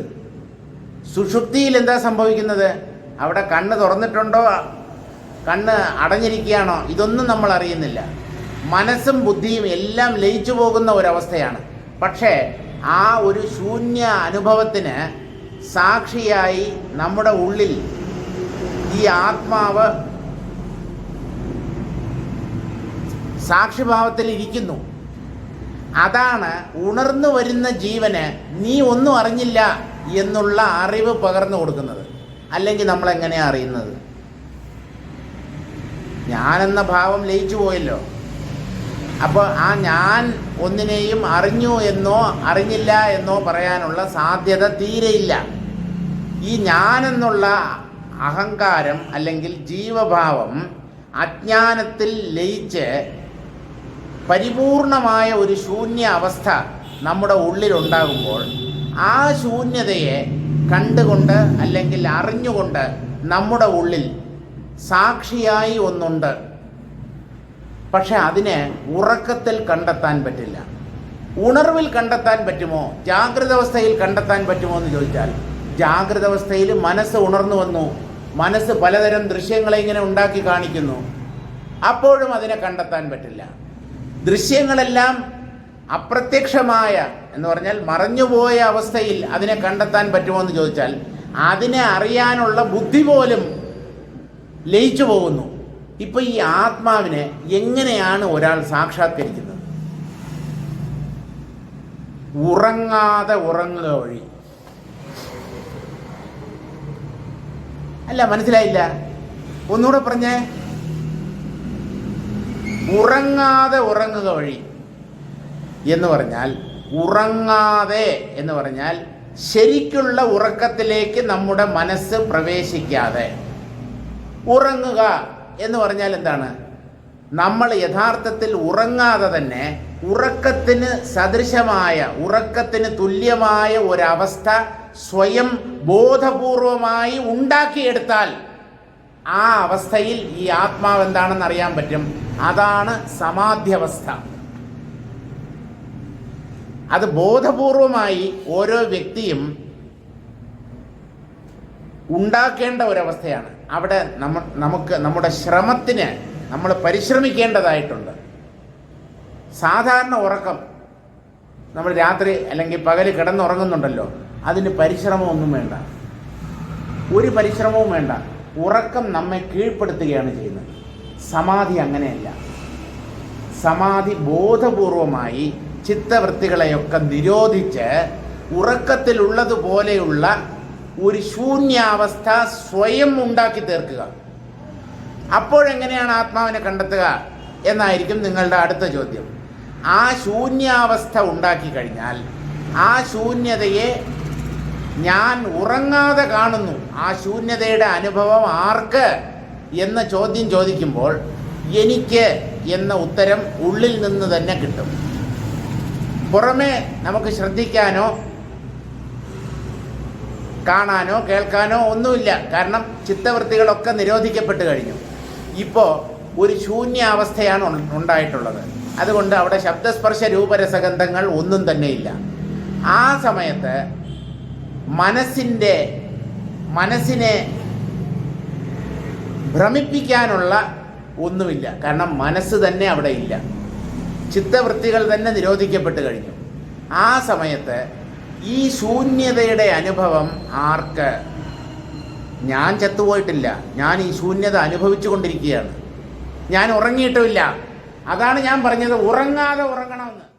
സുഷുപ്തിയിൽ എന്താ സംഭവിക്കുന്നത്? അവിടെ കണ്ണ് തുറന്നിട്ടുണ്ടോ, കണ്ണ് അടഞ്ഞിരിക്കുകയാണോ, ഇതൊന്നും നമ്മൾ അറിയുന്നില്ല. മനസ്സും ബുദ്ധിയും എല്ലാം ലയിച്ചു പോകുന്ന ഒരവസ്ഥയാണ്. പക്ഷേ ആ ഒരു ശൂന്യ അനുഭവത്തിന് സാക്ഷിയായി നമ്മുടെ ഉള്ളിൽ ഈ ആത്മാവ് സാക്ഷിഭാവത്തിൽ ഇരിക്കുന്നു. അതാണ് ഉണർന്നു വരുന്ന ജീവന് നീ ഒന്നും അറിഞ്ഞില്ല എന്നുള്ള അറിവ് പകർന്നു കൊടുക്കുന്നത്. അല്ലെങ്കിൽ നമ്മളെങ്ങനെയാണ് അറിയുന്നത്? ഞാനെന്ന ഭാവം ലയിച്ചു പോയല്ലോ. അപ്പോൾ ആ ഞാൻ ഒന്നിനെയും അറിഞ്ഞു എന്നോ അറിഞ്ഞില്ല എന്നോ പറയാനുള്ള സാധ്യത തീരെയില്ല. ഈ ഞാനെന്നുള്ള അഹങ്കാരം അല്ലെങ്കിൽ ജീവഭാവം അജ്ഞാനത്തിൽ ലയിച്ച് പരിപൂർണമായ ഒരു ശൂന്യ അവസ്ഥ നമ്മുടെ ഉള്ളിലുണ്ടാകുമ്പോൾ ആ ശൂന്യതയെ കണ്ടുകൊണ്ട് അല്ലെങ്കിൽ അറിഞ്ഞുകൊണ്ട് നമ്മുടെ ഉള്ളിൽ സാക്ഷിയായി ഒന്നുണ്ട്. പക്ഷെ അതിനെ ഉറക്കത്തിൽ കണ്ടെത്താൻ പറ്റില്ല. ഉണർവിൽ കണ്ടെത്താൻ പറ്റുമോ? ജാഗ്രത അവസ്ഥയിൽ കണ്ടെത്താൻ പറ്റുമോ എന്ന് ചോദിച്ചാൽ, ജാഗ്രത അവസ്ഥയിൽ മനസ്സ് ഉണർന്നു വന്നു, മനസ്സ് പലതരം ദൃശ്യങ്ങളെ ഇങ്ങനെ ഉണ്ടാക്കി കാണിക്കുന്നു. അപ്പോഴും അതിനെ കണ്ടെത്താൻ പറ്റില്ല. ദൃശ്യങ്ങളെല്ലാം അപ്രത്യക്ഷമായ എന്ന് പറഞ്ഞാൽ മറഞ്ഞുപോയ അവസ്ഥയിൽ അതിനെ കണ്ടെത്താൻ പറ്റുമോ എന്ന് ചോദിച്ചാൽ, അതിനെ അറിയാനുള്ള ബുദ്ധി പോലും ലയിച്ചു പോകുന്നു. ഇപ്പൊ ഈ ആത്മാവിനെ എങ്ങനെയാണ് ഒരാൾ സാക്ഷാത്കരിക്കുന്നത്? ഉറങ്ങാതെ ഉറങ്ങുക വഴി. അല്ല, മനസ്സിലായില്ല, ഒന്നുകൂടെ പറഞ്ഞേ. ഉറങ്ങാതെ ഉറങ്ങുക വഴി എന്ന് പറഞ്ഞാൽ, ഉറങ്ങാതെ എന്ന് പറഞ്ഞാൽ ശരിക്കുള്ള ഉറക്കത്തിലേക്ക് നമ്മുടെ മനസ്സ് പ്രവേശിക്കാതെ. ഉറങ്ങുക എന്ന് പറഞ്ഞാൽ എന്താണ്? നമ്മൾ യഥാർത്ഥത്തിൽ ഉറങ്ങാതെ തന്നെ ഉറക്കത്തിന് സദൃശമായ, ഉറക്കത്തിന് തുല്യമായ ഒരവസ്ഥ സ്വയം ബോധപൂർവമായി ഉണ്ടാക്കിയെടുത്താൽ ആ അവസ്ഥയിൽ ഈ ആത്മാവ് എന്താണെന്ന് അറിയാൻ പറ്റും. അതാണ് സമാധ്യവസ്ഥ. അത് ബോധപൂർവമായി ഓരോ വ്യക്തിയും ഉണ്ടാക്കേണ്ട ഒരവസ്ഥയാണ്. അവിടെ നമുക്ക് നമ്മുടെ ശ്രമത്തിന് നമ്മൾ പരിശ്രമിക്കേണ്ടതായിട്ടുണ്ട്. സാധാരണ ഉറക്കം നമ്മൾ രാത്രി അല്ലെങ്കിൽ പകല് കിടന്നുറങ്ങുന്നുണ്ടല്ലോ, അതിന് പരിശ്രമമൊന്നും വേണ്ട, ഒരു പരിശ്രമവും വേണ്ട. ഉറക്കം നമ്മെ കീഴ്പ്പെടുത്തുകയാണ് ചെയ്യുന്നത്. സമാധി അങ്ങനെയല്ല. സമാധി ബോധപൂർവമായി ചിത്തവൃത്തികളെയൊക്കെ നിരോധിച്ച് ഉറക്കത്തിലുള്ളതുപോലെയുള്ള ഒരു ശൂന്യാവസ്ഥ സ്വയം ഉണ്ടാക്കി തീർക്കുക. അപ്പോഴെങ്ങനെയാണ് ആത്മാവിനെ കണ്ടെത്തുക എന്നായിരിക്കും നിങ്ങളുടെ അടുത്ത ചോദ്യം. ആ ശൂന്യാവസ്ഥ ഉണ്ടാക്കി കഴിഞ്ഞാൽ ആ ശൂന്യതയെ ഞാൻ ഉറങ്ങാതെ കാണുന്നു. ആ ശൂന്യതയുടെ അനുഭവം ആർക്ക് എന്ന ചോദ്യം ചോദിക്കുമ്പോൾ എനിക്ക് എന്ന ഉത്തരം ഉള്ളിൽ നിന്ന് തന്നെ കിട്ടും. പുറമേ നമുക്ക് ശ്രദ്ധിക്കാനോ കാണാനോ കേൾക്കാനോ ഒന്നുമില്ല. കാരണം ചിത്തവൃത്തികളൊക്കെ നിരോധിക്കപ്പെട്ട് കഴിഞ്ഞു. ഇപ്പോൾ ഒരു ശൂന്യാവസ്ഥയാണ് ഉണ്ടായിട്ടുള്ളത്. അതുകൊണ്ട് അവിടെ ശബ്ദസ്പർശ രൂപരസഗന്ധങ്ങൾ ഒന്നും തന്നെയില്ല. ആ സമയത്ത് മനസ്സിനെ ഭ്രമിപ്പിക്കാനുള്ള ഒന്നുമില്ല. കാരണം മനസ്സ് തന്നെ അവിടെ ഇല്ല. ചിത്തവൃത്തികൾ തന്നെ നിരോധിക്കപ്പെട്ട് കഴിഞ്ഞു. ആ സമയത്ത് ഈ ശൂന്യതയുടെ അനുഭവം ആർക്ക്? ഞാൻ ചത്തുപോയിട്ടില്ല. ഞാൻ ഈ ശൂന്യത അനുഭവിച്ചു കൊണ്ടിരിക്കുകയാണ്. ഞാൻ ഉറങ്ങിയിട്ടുമില്ല. അതാണ് ഞാൻ പറഞ്ഞത്, ഉറങ്ങാതെ ഉറങ്ങണമെന്ന്.